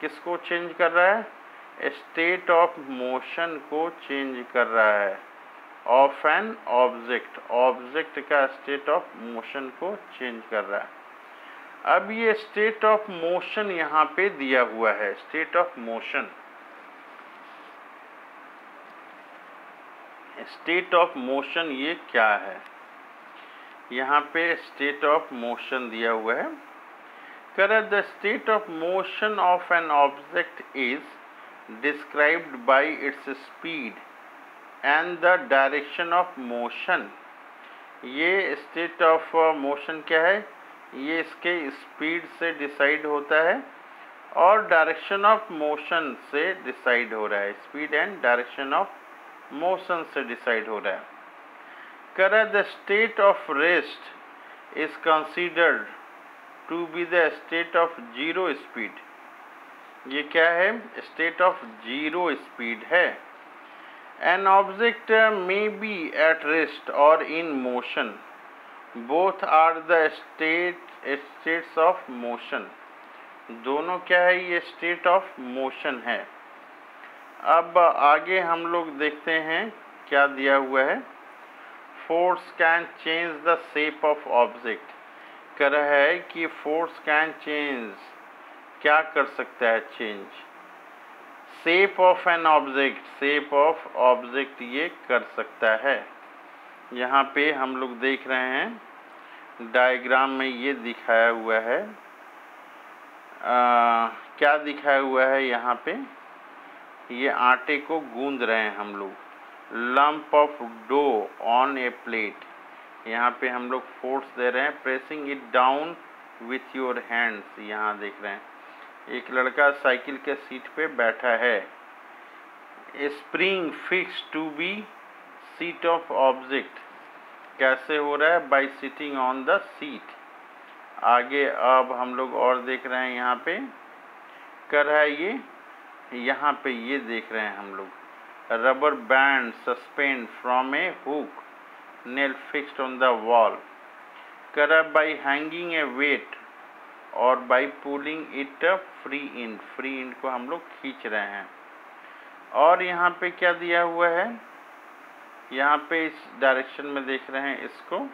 किसको चेंज कर रहा है? स्टेट ऑफ मोशन को चेंज कर रहा है ऑफ एन ऑब्जेक्ट। ऑब्जेक्ट का स्टेट ऑफ मोशन को चेंज कर रहा है। अब ये स्टेट ऑफ मोशन यहाँ पे दिया हुआ है। State of motion, state of motion ये क्या है? यहाँ पे स्टेट ऑफ मोशन दिया हुआ है। करा the state of motion of an object is described bye its speed and the direction of motion. ये स्टेट ऑफ मोशन क्या है? ये इसके स्पीड से डिसाइड होता है और डायरेक्शन ऑफ मोशन से डिसाइड हो रहा है। Speed and direction of motion से डिसाइड हो रहा है। करा the state of rest is considered to be the state of zero speed. ये क्या है? स्टेट ऑफ जीरो स्पीड है। An object may be at rest और in motion, both are the states of motion. दोनों क्या है? ये state of motion है। अब आगे हम लोग देखते हैं क्या दिया हुआ है। Force can change the shape of object. कह रहा है कि फोर्स कैन चेंज, क्या कर सकता है? Change shape of an object. Shape of object ये कर सकता है। यहाँ पे हम लोग देख रहे हैं डायग्राम में ये दिखाया हुआ है। क्या दिखाया हुआ है यहाँ पे? ये आटे को गूंद रहे हैं हम लोग। Lump of dough on a plate. यहाँ पे हम लोग फोर्स दे रहे हैं। Pressing it down with your hands. यहाँ देख रहे हैं एक लड़का साइकिल के सीट पे बैठा है। Spring fix to be seat of object. कैसे हो रहा है? By sitting on the seat. आगे अब हम लोग और देख रहे हैं यहाँ पे कर रहा है ये। यहाँ पे ये देख रहे हैं हम लोग rubber band suspend from a hook nail fixed on the wall. करा बाय हैंगिंग ए वेट और by pulling it free in. Free in को हम लोग खींच रहे हैं। और यहाँ पे क्या दिया हुआ है? यहाँ पे इस डायरेक्शन में देख रहे हैं इसको।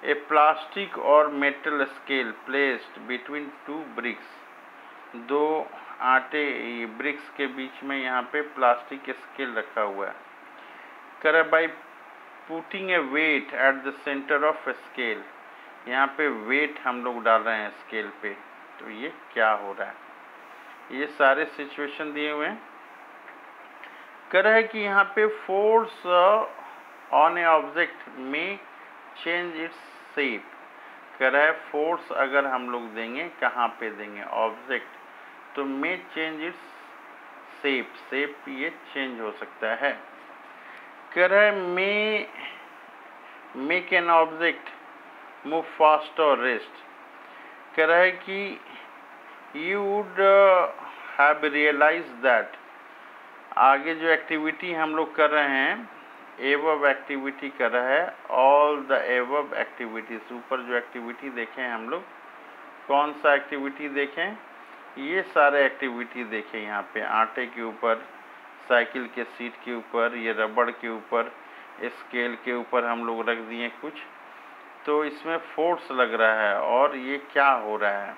A plastic or metal scale placed between two bricks. दो आटे ब्रिक्स के बीच में यहाँ पे प्लास्टिक स्केल रखा हुआ है। करा by putting a weight at the centre of scale. यहाँ पे वेट हम लोग डाल रहे हैं स्केल पे। तो ये क्या हो रहा है? ये सारे सिचुएशन दिए हुए हैं। कह रहा है कि यहाँ पे फोर्स ऑन ए ऑब्जेक्ट में चेंज इट्स शेप। कह रहा है फोर्स अगर हम लोग देंगे, कहाँ पे देंगे? ऑब्जेक्ट। तो may change its shape. Shape ये चेंज हो सकता है। कह रहा है may make an object move fast or rest. कह रहा है कि you would have realise that. आगे जो एक्टिविटी हम लोग कर रहे हैं, एवब एक्टिविटी कर रहा है। All the above activities. ऊपर जो एक्टिविटी देखें हम लोग, कौन सा एक्टिविटी देखें? ये सारे एक्टिविटी देखें। यहाँ पे आटे के ऊपर, साइकिल के सीट के ऊपर, ये रबड़ के ऊपर, स्केल के ऊपर हम लोग रख दिए कुछ। तो इसमें फोर्स लग रहा है और ये क्या हो रहा है?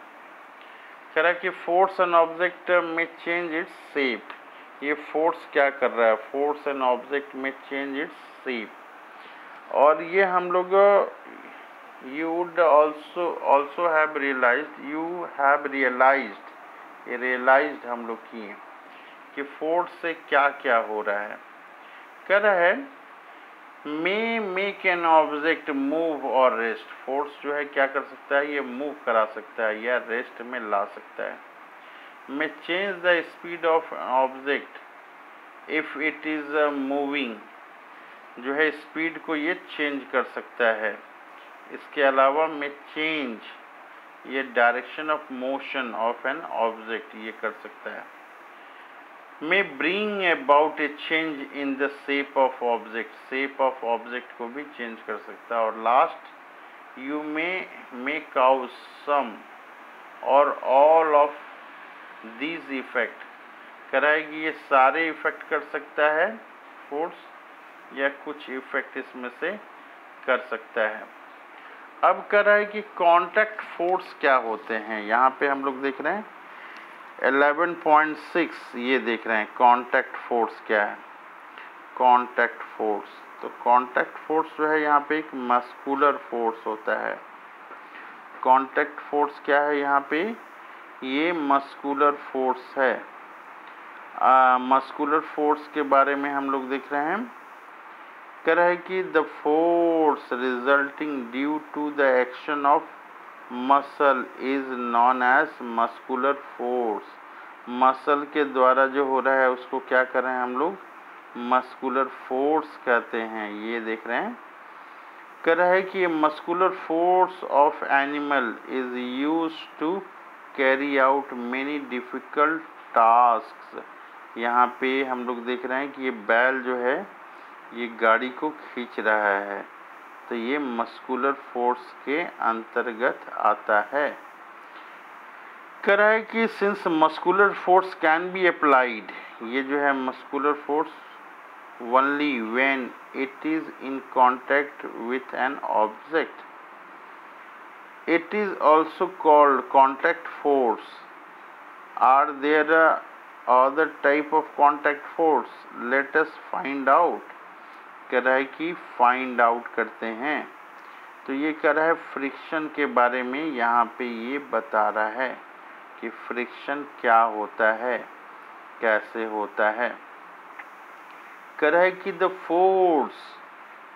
कह रहा है कि फोर्स एन ऑब्जेक्ट में चेंज इट्स शेप। ये फोर्स क्या कर रहा है? फोर्स एन ऑब्जेक्ट में चेंज इट्स शेप। और ये हम लोग you would also have realized, realized हम लोग किए कि फोर्स से क्या क्या हो रहा है। कह रहा है may make an object move और रेस्ट। फोर्स जो है क्या कर सकता है, ये मूव करा सकता है या रेस्ट में ला सकता है। may change the speed of object if it is moving, जो है स्पीड को ये चेंज कर सकता है। इसके अलावा में चेंज, ये direction of motion of an object ये कर सकता है। may bring about a change in the shape of object, shape of object को भी चेंज कर सकता है। और last, you may cause some or all of these effect, कराएगी ये सारे इफेक्ट कर सकता है फोर्स या कुछ इफेक्ट इसमें से कर सकता है। अब कह रहा है कि कांटेक्ट फोर्स क्या होते हैं। यहाँ पे हम लोग देख रहे हैं 11.6, ये देख रहे हैं कांटेक्ट फोर्स क्या है। कांटेक्ट फोर्स, तो कांटेक्ट फोर्स जो है यहाँ पे एक मस्कुलर फोर्स होता है। कांटेक्ट फोर्स क्या है यहाँ पे, ये मस्कुलर फोर्स है। मस्कुलर फोर्स के बारे में हम लोग देख रहे हैं। कह रहा है कि the force resulting due to the action of muscle is known as muscular force. Muscle के द्वारा जो हो रहा है उसको क्या कर रहे हैं हम लोग, मस्कुलर फोर्स कहते हैं। ये देख रहे हैं, कह रहा है कि muscular force of animal is used to carry out many difficult tasks. यहाँ पे हम लोग देख रहे हैं कि ये बैल जो है ये गाड़ी को खींच रहा है, तो ये मस्कुलर फोर्स के अंतर्गत आता है। कह रहा है कि since muscular force can be applied, ये जो है muscular force only when it is in contact with an object, it is also called contact force. Are there other type of contact force, let us find out. कह रहा है कि find out करते हैं। तो ये कह रहा है फ्रिक्शन के बारे में, यहाँ पे ये बता रहा है कि फ्रिक्शन क्या होता है, कैसे होता है। कह रहा है कि द फोर्स,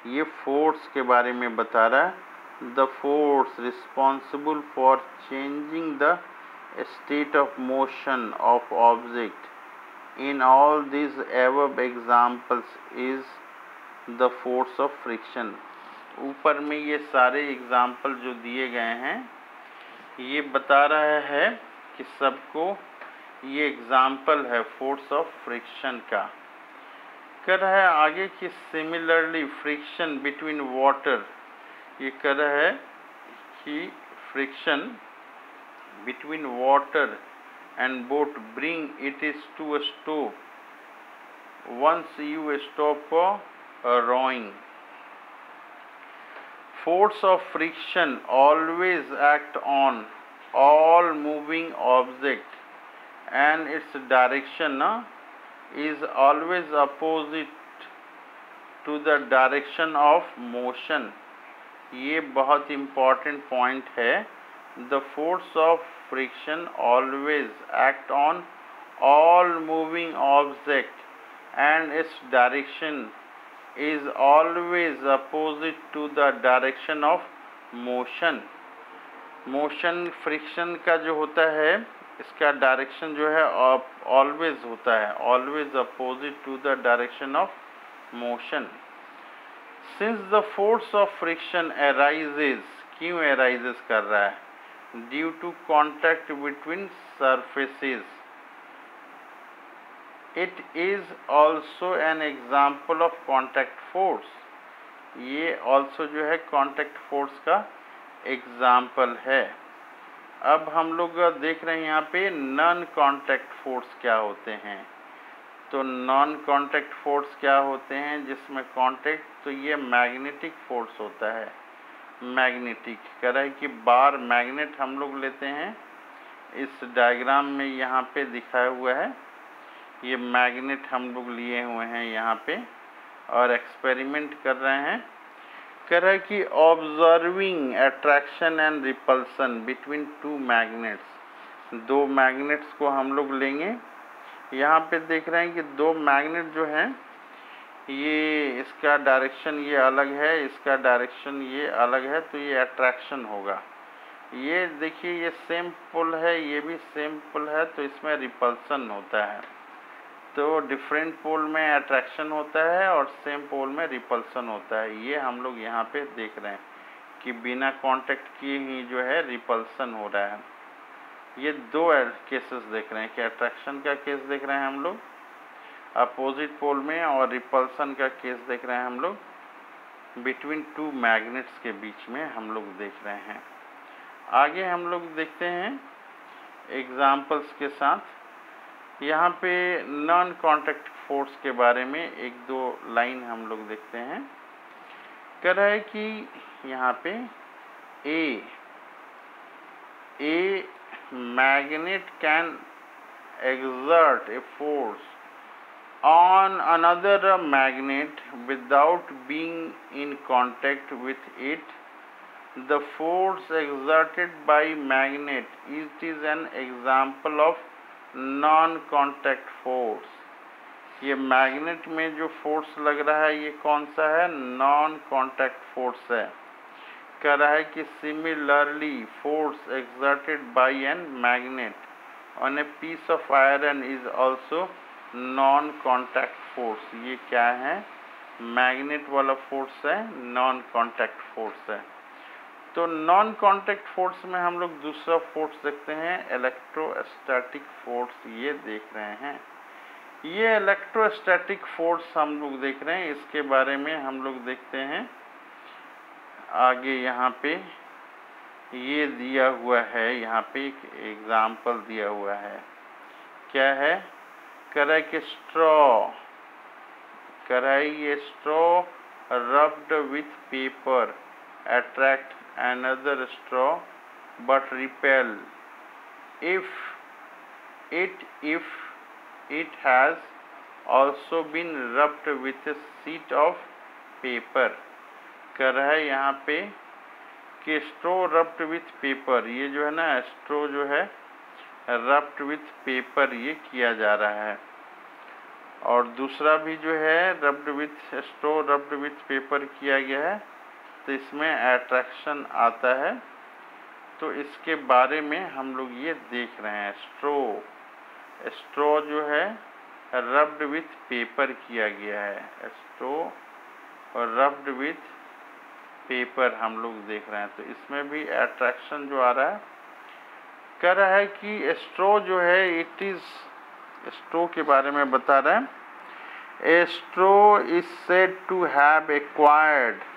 ये फोर्स के बारे में बता रहा है। The force responsible for changing the state of motion of object in all this above examples is the force of friction. ऊपर में ये सारे एग्जाम्पल जो दिए गए हैं ये बता रहा है कि सबको ये एग्जाम्पल है फोर्स ऑफ फ्रिक्शन का। कह रहा है आगे कि सिमिलरली फ्रिक्शन बिटवीन वाटर, ये कह रहा है कि friction between water and boat bring it is to a stop once you stop rowing. Force of friction always act on all moving object and its direction is always opposite to the direction of motion. ये बहुत important point है। The force of friction always act on all moving object and its direction is always opposite to the direction of motion. Motion friction का जो होता है इसका direction जो है ऑलवेज होता है, always opposite to the direction of motion. Since the force of friction arises, क्यों अराइजेज कर रहा है, due to contact between surfaces, it is also an example of contact force. ये ऑल्सो जो है कॉन्टैक्ट फोर्स का एग्जाम्पल है। अब हम लोग देख रहे हैं यहाँ पे नॉन कॉन्टैक्ट फोर्स क्या होते हैं। तो नॉन कॉन्टैक्ट फोर्स क्या होते हैं जिसमें कॉन्टैक्ट, तो ये मैग्नेटिक फोर्स होता है। मैग्नेटिक कह रहा है कि बार मैग्नेट हम लोग लेते हैं, इस डायग्राम में यहाँ पे दिखाया हुआ है, ये मैग्नेट हम लोग लिए हुए हैं यहाँ पे और एक्सपेरिमेंट कर रहे हैं। कह रहा है कि observing attraction and repulsion between two magnets. दो मैग्नेट्स को हम लोग लेंगे। यहाँ पे देख रहे हैं कि दो मैग्नेट जो हैं ये इसका डायरेक्शन ये अलग है, इसका डायरेक्शन ये अलग है, तो ये अट्रैक्शन होगा। ये देखिए ये सेम पोल है, ये भी सेम पोल है, तो इसमें रिपल्सन होता है। तो डिफरेंट पोल में अट्रैक्शन होता है और सेम पोल में रिपल्सन होता है। ये हम लोग यहाँ पे देख रहे हैं कि बिना कांटेक्ट किए ही जो है रिपल्सन हो रहा है। ये दो केसेस देख रहे हैं कि अट्रैक्शन का केस देख रहे हैं हम लोग अपोजिट पोल में, और रिपल्सन का केस देख रहे हैं हम लोग बिटवीन टू मैग्नेट्स के बीच में हम लोग देख रहे हैं। आगे हम लोग देखते हैं एग्जाम्पल्स के साथ। यहाँ पे नॉन कांटेक्ट फोर्स के बारे में एक दो लाइन हम लोग देखते हैं। कह रहा है कि यहाँ पे ए magnet can exert a force on another magnet without being in contact with it. The force exerted by magnet is an example of non-contact force. ये मैग्नेट में जो फोर्स लग रहा है ये कौन सा है? नॉन कॉन्टैक्ट फोर्स है। कह रहा है कि similarly force exerted by an magnet on a piece of iron is also non contact force. ये क्या है? मैग्नेट वाला फोर्स है, नॉन कॉन्टैक्ट फोर्स है। तो नॉन कॉन्टैक्ट फोर्स में हम लोग दूसरा फोर्स देखते हैं, इलेक्ट्रोस्टैटिक फोर्स। ये देख रहे हैं, ये इलेक्ट्रोस्टैटिक फोर्स हम लोग देख रहे हैं। इसके बारे में हम लोग देखते हैं आगे। यहाँ पे ये दिया हुआ है, यहाँ पे एक एग्जाम्पल दिया हुआ है। क्या है? कह रहा है कि स्ट्रॉ, कह रहा है ये straw rubbed with paper attract another straw but repel if it has also been rubbed with a sheet of paper। कर रहा है यहाँ पे कि स्ट्रो रब्ड विथ पेपर, ये जो है ना स्ट्रो जो है रब्ड विथ पेपर ये किया जा रहा है। और दूसरा भी जो है rubbed with straw rubbed with paper किया गया है, तो इसमें अट्रैक्शन आता है। तो इसके बारे में हम लोग ये देख रहे हैं। स्ट्रो जो है रब्ड विथ पेपर किया गया है, स्ट्रो और रब्ड विथ पेपर हम लोग देख रहे हैं। तो इसमें भी अट्रैक्शन जो आ रहा है। कह रहा है कि स्ट्रो जो है इट इज, स्ट्रो के बारे में बता रहे हैं। A straw is said to have acquired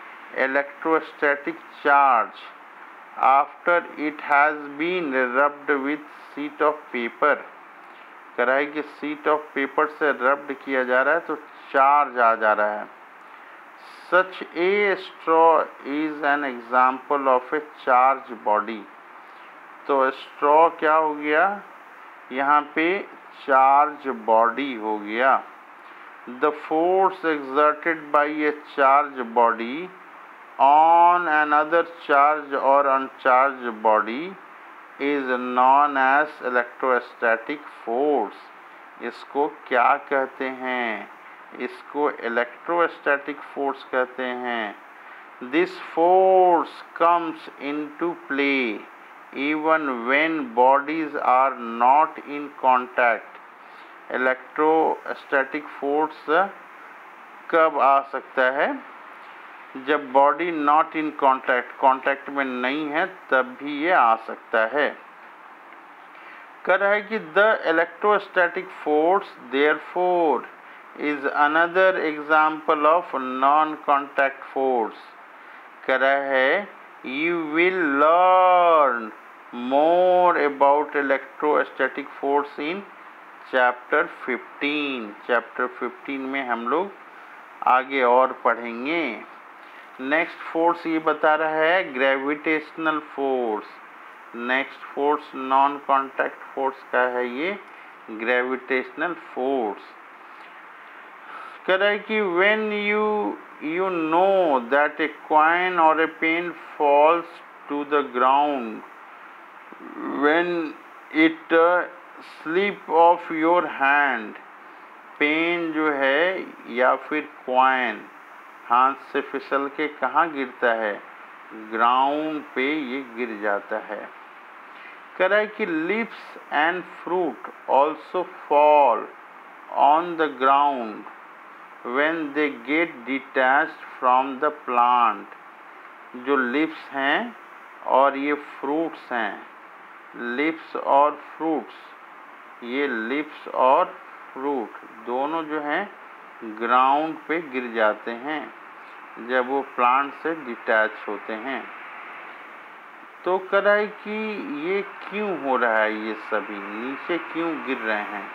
electrostatic charge after it has been rubbed with sheet of paper। कह रहा है कि sheet of paper से रब्ड किया जा रहा है तो चार्ज आ जा रहा है। Such a straw is an example of a charged body। तो straw क्या हो गया? यहाँ पे चार्ज बॉडी हो गया। The force exerted by a charged body on another charged or uncharged body is known as electrostatic force। इसको क्या कहते हैं? इसको electrostatic force कहते हैं। This force comes into play even when bodies are not in contact। electrostatic force कब आ सकता है? जब बॉडी नॉट इन कांटेक्ट में नहीं है तब भी ये आ सकता है। कह रहा है कि the electrostatic force therefore is another example of non contact force. कह रहा है you will learn more about electrostatic force in chapter 15। Chapter 15 में हम लोग आगे और पढ़ेंगे। नेक्स्ट फोर्स ये बता रहा है gravitational force. Next force non contact force का है ये ग्रेविटेशनल फोर्स। कह रहा है कि when you know that a coin or a pen falls to the ground, when it slip off your hand, pen जो है या फिर कॉइन हाथ से फिसल के कहाँ गिरता है, ग्राउंड पे ये गिर जाता है। कह रहा है कि leaves and fruit also fall on the ground when they get detached from the plant। जो लीव्स हैं और ये फ्रूट्स हैं, लीव्स और फ्रूट्स, ये लीव्स और फ्रूट दोनों जो हैं ग्राउंड पे गिर जाते हैं जब वो प्लांट से डिटैच होते हैं। तो कह रहा है कि ये क्यों हो रहा है, ये सभी नीचे क्यों गिर रहे हैं।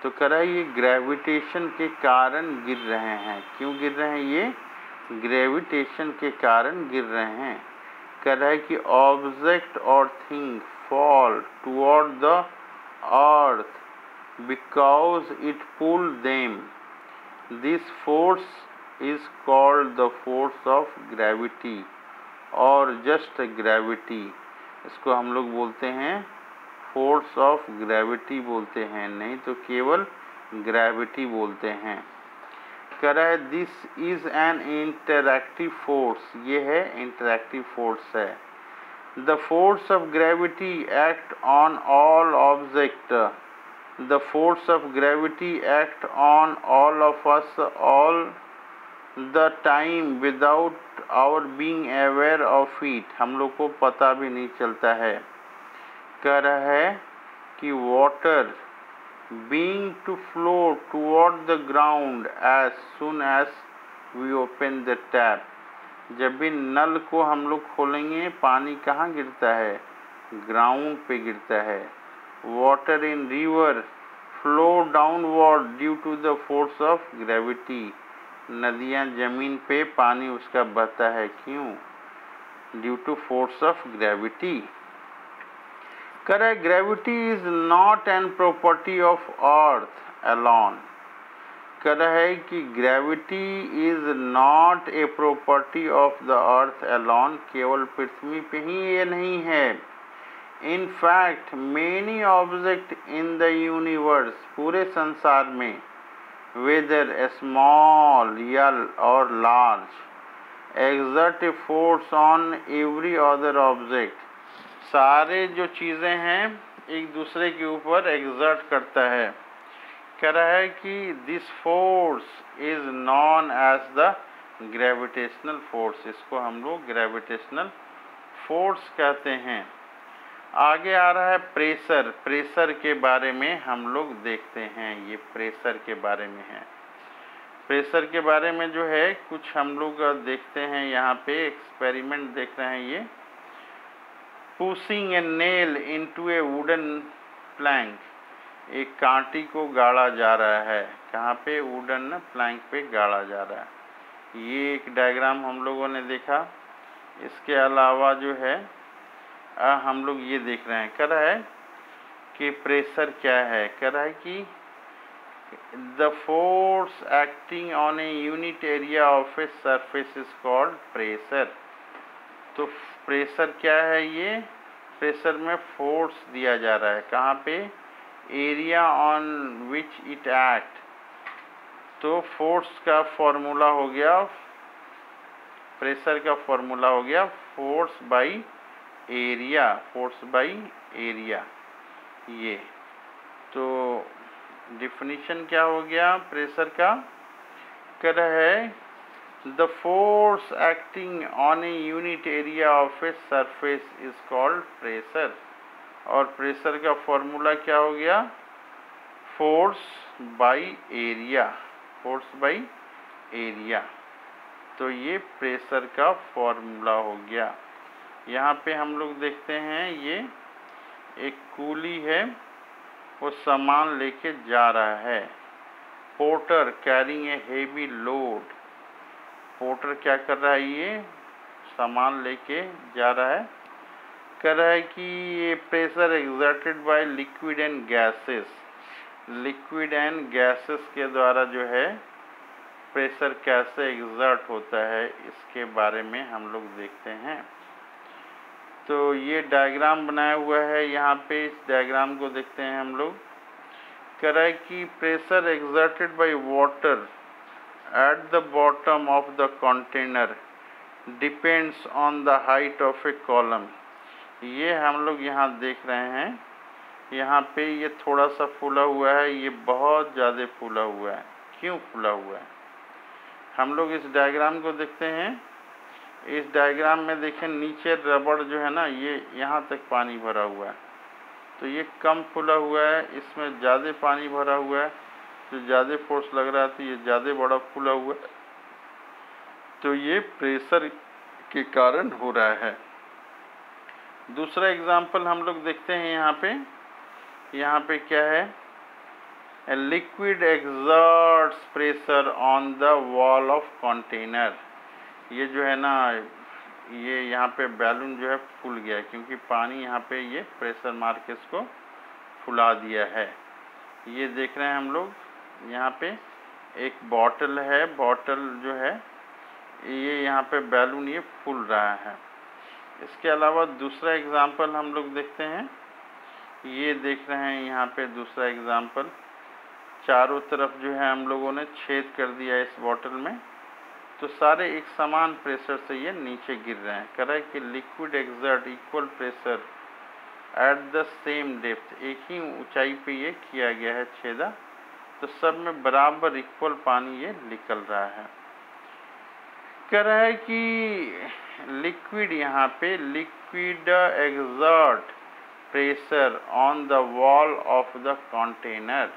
तो कह रहा है ये ग्रेविटेशन के कारण गिर रहे हैं। क्यों गिर रहे हैं, ये ग्रेविटेशन के कारण गिर रहे हैं। कह रहा है कि object or thing fall toward the earth because it pull them. This force is called the force of gravity or just gravity. इसको हम लोग बोलते हैं फोर्स ऑफ ग्रेविटी बोलते हैं, नहीं तो केवल ग्रेविटी बोलते हैं। कह रहा है this is an interactive force, ये है इंटरैक्टिव फोर्स है। The force of gravity act on all object, the force of gravity act on all of us all the time without our being aware of it. हम लोग को पता भी नहीं चलता है। कह रहा है कि water being to flow toward the ground as soon as we open the tap. जब भी नल को हम लोग खोलेंगे पानी कहाँ गिरता है, ग्राउंड पे गिरता है। Water in river flow downward due to the force of gravity. नदियाँ जमीन पे पानी उसका बहता है, क्यों, due to force of gravity. कह रहा है gravity is not an property of earth alone. कह रहा है कि gravity is not a property of the earth alone, केवल पृथ्वी पे ही ये नहीं है। In fact many object in the universe, पूरे संसार में, वेदर स्मॉल या और large, exert a force on every other object. सारे जो चीज़ें हैं एक दूसरे के ऊपर एक्सर्ट करता है। कह रहा है कि this force is known as the gravitational force. इसको हम लोग ग्रेविटेशनल फोर्स कहते हैं। आगे आ रहा है प्रेशर। प्रेशर के बारे में हम लोग देखते हैं, ये प्रेशर के बारे में है। प्रेशर के बारे में जो है कुछ हम लोग देखते हैं, यहाँ पे एक्सपेरिमेंट देख रहे हैं। ये पुशिंग ए नेल इनटू ए वुडन प्लैंक, एक कांटी को गाड़ा जा रहा है, कहाँ पे, वुडन प्लैंक पे गाड़ा जा रहा है। ये एक डायग्राम हम लोगों ने देखा। इसके अलावा जो है हम लोग ये देख रहे हैं। कह रहा है कि प्रेशर क्या है। कह रहा है कि the force acting on a unit area of a surface is called pressure. तो प्रेशर क्या है, ये प्रेशर में फोर्स दिया जा रहा है, कहाँ पे, area on which it act. तो फोर्स का फॉर्मूला हो गया, प्रेशर का फॉर्मूला हो गया force by area, force by area. ये तो डिफिनीशन क्या हो गया प्रेशर का। कह रहा है the force acting on a unit area of a surface is called pressure. और प्रेशर का फॉर्मूला क्या हो गया, force by area, force by area. तो ये प्रेशर का फॉर्मूला हो गया। यहाँ पे हम लोग देखते हैं ये एक कूली है, वो सामान लेके जा रहा है। Porter carrying a heavy load. Porter क्या कर रहा है, ये सामान लेके जा रहा है। कह रहा है कि ये pressure exerted by liquid and gases, liquid and gases के द्वारा जो है प्रेशर कैसे एग्जर्ट होता है इसके बारे में हम लोग देखते हैं। तो ये डायग्राम बनाया हुआ है यहाँ पे, इस डायग्राम को देखते हैं हम लोग। कह रहा है कि pressure exerted by water at the bottom of the container depends on the height of A column. ये हम लोग यहाँ देख रहे हैं, यहाँ पे ये थोड़ा सा फूला हुआ है, ये बहुत ज़्यादा फूला हुआ है। क्यों फूला हुआ है? हम लोग इस डायग्राम को देखते हैं। इस डायग्राम में देखें, नीचे रबड़ जो है ना, ये यहाँ तक पानी भरा हुआ है, तो ये कम फूला हुआ है, इसमें ज़्यादा पानी भरा हुआ है, तो ज़्यादा फोर्स लग रहा है, तो ये ज़्यादा बड़ा फूला हुआ है, तो ये प्रेशर के कारण हो रहा है। दूसरा एग्जाम्पल हम लोग देखते हैं यहाँ पे क्या है? Liquid exerts pressure on the wall of container. ये जो है ना, ये यहाँ पे बैलून जो है फूल गया, क्योंकि पानी यहाँ पे ये प्रेशर मार के इसको फुला दिया है। ये देख रहे हैं हम लोग, यहाँ पे एक बॉटल है, बॉटल जो है ये यहाँ पे बैलून ये फूल रहा है। इसके अलावा दूसरा एग्जाम्पल हम लोग देखते हैं। ये देख रहे हैं यहाँ पे दूसरा एग्जाम्पल, चारों तरफ जो है हम लोगों ने छेद कर दिया इस बॉटल में, तो सारे एक समान प्रेशर से ये नीचे गिर रहे हैं। कह रहा है कि liquid exert equal pressure at the same depth. एक ही ऊंचाई पे ये किया गया है छेदा, तो सब में बराबर इक्वल पानी ये निकल रहा है। कह रहा है कि लिक्विड, यहाँ पे liquid exert pressure on the wall of the container.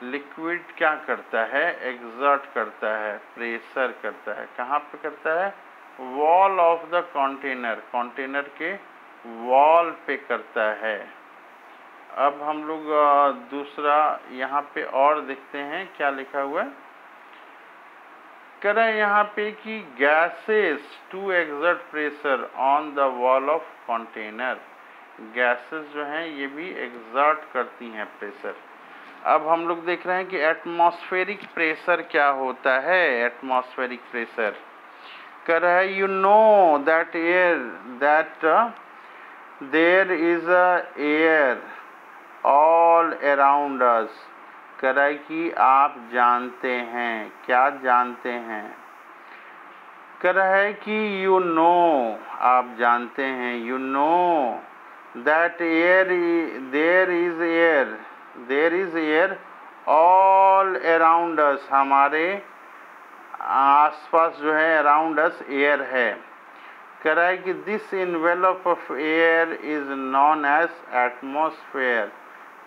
Liquid क्या करता है? एक्सर्ट करता है, प्रेशर करता है। कहाँ पे करता है? Wall of the container, container के वॉल पे करता है। अब हम लोग दूसरा यहाँ पे और देखते हैं क्या लिखा हुआ है। कह रहा है यहाँ पे कि gases to exert pressure on the wall of container. Gases जो हैं ये भी एक्सर्ट करती हैं प्रेशर। अब हम लोग देख रहे हैं कि एटमॉस्फेरिक प्रेशर क्या होता है। एटमॉस्फेरिक प्रेशर कह रहा है, you know that air that there is a air all around us. कह रहा है कि आप जानते हैं, क्या जानते हैं? कह रहा है कि यू नो, आप जानते हैं, you know that air there is air all around us. हमारे आसपास जो है अराउंड अस एयर है। कह रहा है कि this envelope of air is known as atmosphere.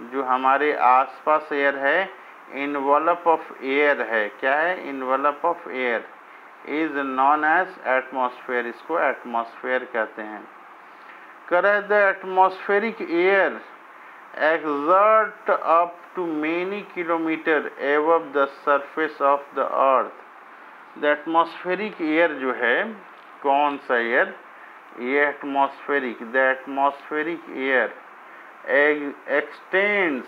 जो हमारे आसपास एयर है, इनवेलप ऑफ एयर है। क्या है? Envelope of air is known as atmosphere. इसको एटमॉस्फेयर कहते हैं। कह रहा है the atmospheric air exert up to many kilometre above the surface of the earth. The atmospheric air जो है, कौन सा एयर? ये atmospheric, the atmospheric air extends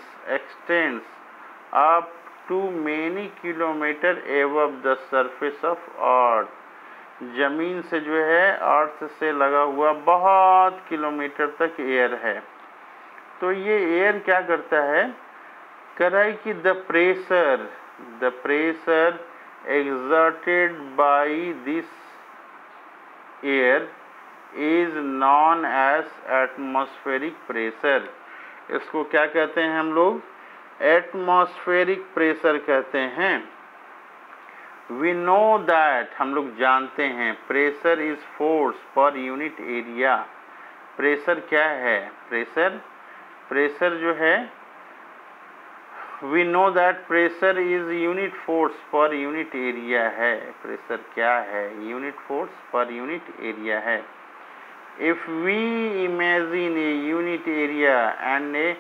up to many kilometer above the surface of earth। जमीन से जो है, अर्थ से लगा हुआ बहुत किलोमीटर तक एयर है। तो ये एयर क्या करता है? कह रहा है कि the pressure exerted by this air is known as atmospheric pressure। इसको क्या कहते हैं हम लोग? एटमॉस्फेरिक प्रेशर कहते हैं। वी नो दैट, हम लोग जानते हैं, pressure is force per unit area. Pressure क्या है? प्रेशर जो है, we know that pressure is unit force per unit area है। प्रेशर क्या है? Unit force per unit area है। If we imagine a unit area and a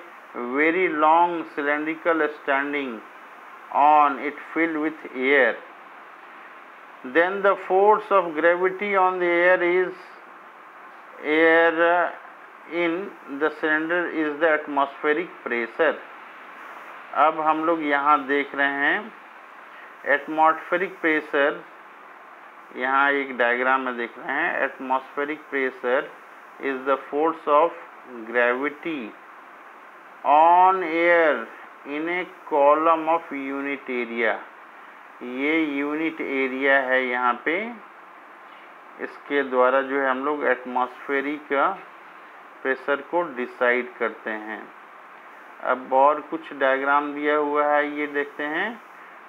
very long cylindrical standing on it filled with air, then the force of gravity on the air in the cylinder is the atmospheric pressure। अब हम लोग यहाँ देख रहे हैं atmospheric pressure, यहाँ एक diagram में देख रहे हैं, atmospheric pressure is the force of gravity on air in A column of unit area. ये यूनिट एरिया है यहाँ पे, इसके द्वारा जो है हम लोग एटमॉस्फेरिक प्रेशर को डिसाइड करते हैं। अब और कुछ डायग्राम दिया हुआ है, ये देखते हैं।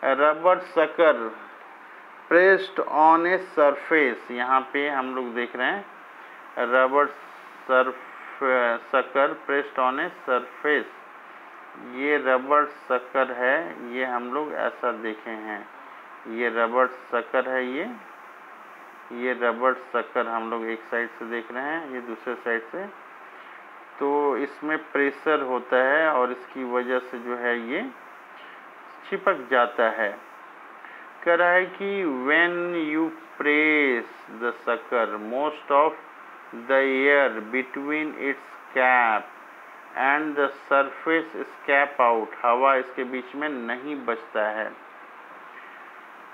Rubber sucker pressed on a surface, यहाँ पे हम लोग देख रहे हैं rubber sucker pressed on a surface. ये रबर सकर है, ये हम लोग ऐसा देखे हैं, ये रबर सकर है, ये रबर सकर हम लोग एक साइड से देख रहे हैं, ये दूसरे साइड से। तो इसमें प्रेशर होता है और इसकी वजह से जो है ये चिपक जाता है। कह रहा है कि when you press the sucker, most of the air between its cap and the surface escape out, हवा इसके बीच में नहीं बचता है।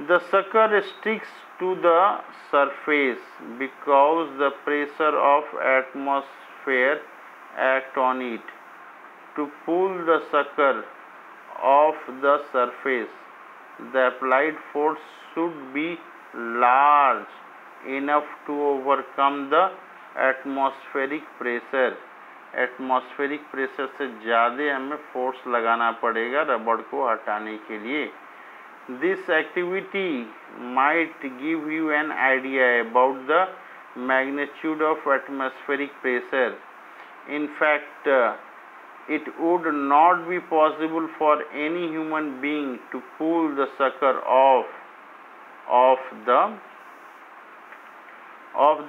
The sucker sticks to the surface because the pressure of atmosphere act on it to pull the sucker off the surface. The applied force should be large enough to overcome the atmospheric pressure. Atmospheric pressure से ज़्यादा हमें force लगाना पड़ेगा रबड़ को हटाने के लिए। This activity might give you an idea about the magnitude of atmospheric pressure. In fact it would not be possible for any human being to pull the sucker off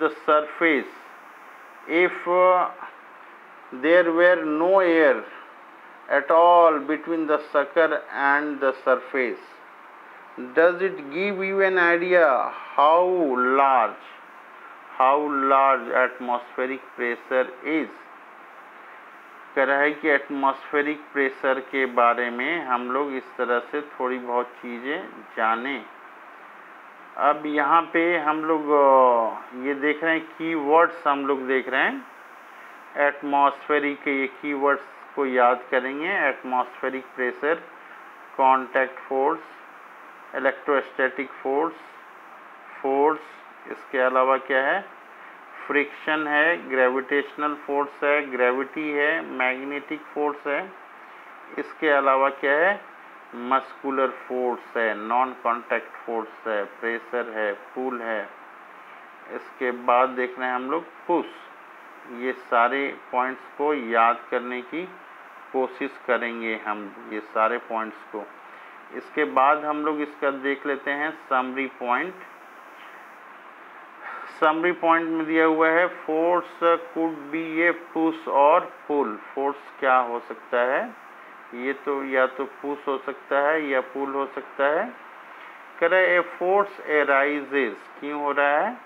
the surface if there were no air at all between the sucker and the surface. Does it give you an idea how large atmospheric pressure is? कह रहा है कि atmospheric pressure के बारे में हम लोग इस तरह से थोड़ी बहुत चीज़ें जानें। अब यहाँ पे हम लोग ये देख रहे हैं, कीवर्ड्स हम लोग देख रहे हैं। एटमॉस्फेरिक के ये कीवर्ड्स को याद करेंगे। Atmospheric pressure, contact force, electrostatic force, इसके अलावा क्या है, फ्रिक्शन है, ग्रेविटेशनल फोर्स है, ग्रेविटी है, मैग्नेटिक फोर्स है। इसके अलावा क्या है, मस्कुलर फोर्स है, नॉन कांटेक्ट फोर्स है, प्रेशर है, पुल है। इसके बाद देख रहे हैं हम लोग पुश। ये सारे पॉइंट्स को याद करने की कोशिश करेंगे हम, ये सारे पॉइंट्स को। इसके बाद हम लोग इसका देख लेते हैं समरी पॉइंट। समरी पॉइंट में दिया हुआ है, force could B A push और पुल। फोर्स क्या हो सकता है, ये तो या तो पुश हो सकता है या पुल हो सकता है। कह रहा है ए फोर्स एराइजेज, क्यों हो रहा है,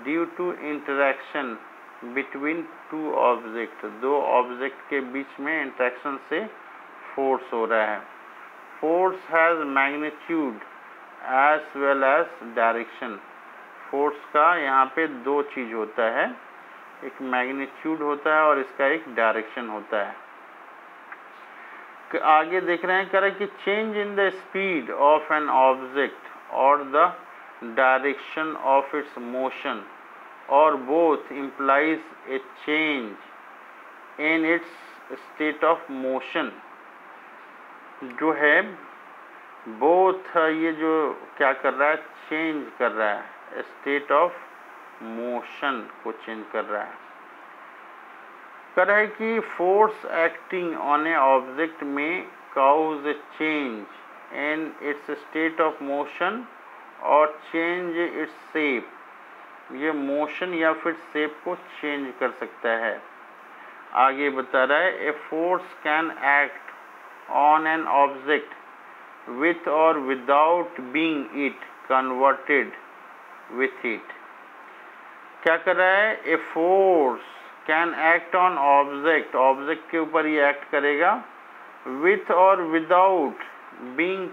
due to interaction between two object, दो ऑब्जेक्ट के बीच में इंटरेक्शन से फोर्स हो रहा है। Force has magnitude as well as direction. Force का यहाँ पे दो चीज़ होता है, एक मैग्नीट्यूड होता है और इसका एक डायरेक्शन होता है। आगे देख रहे हैं, कह रहे हैं कि change in the speed of an object और the direction of its motion और both implies a change in its state of motion. जो है बोथ, ये जो क्या कर रहा है, चेंज कर रहा है, स्टेट ऑफ मोशन को चेंज कर रहा है। कर रहा है कि force acting on a object में causes a change in its state of motion और चेंज इट्स शेप। ये मोशन या फिर शेप को चेंज कर सकता है। आगे बता रहा है, a force can act on an object with और without being it converted with it। क्या कर रहा है, a force can act on object, object के ऊपर ये एक्ट करेगा, विथ और without being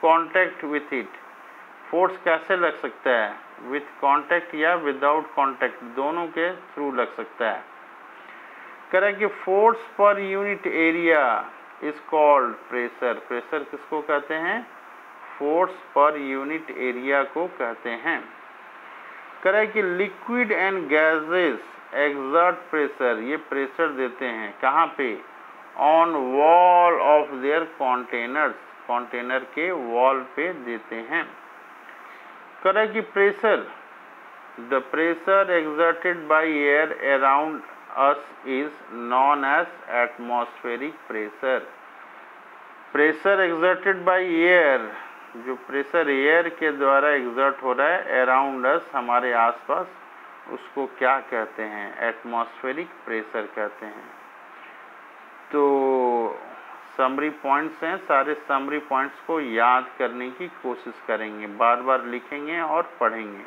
contact with it, force कैसे लग सकता है, विथ कांटेक्ट या विदाउट कांटेक्ट, दोनों के थ्रू लग सकता है। कह रहा है कि force per unit area is called pressure, pressure किसको कहते हैं, फोर्स पर यूनिट एरिया को कहते हैं। कह रहा है कि liquid and gases exert pressure, ये प्रेशर देते हैं कहाँ पे, on wall of their containers, container के वॉल पे देते हैं। कह रहा है कि pressure, the pressure exerted by air around us is known as atmospheric pressure, pressure exerted by air, जो प्रेशर एयर के द्वारा एक्सर्ट हो रहा है अराउंड अस, हमारे आसपास, उसको क्या कहते हैं, एटमॉस्फेरिक प्रेशर कहते हैं। तो समरी पॉइंट्स हैं, सारे समरी पॉइंट्स को याद करने की कोशिश करेंगे, बार बार लिखेंगे और पढ़ेंगे।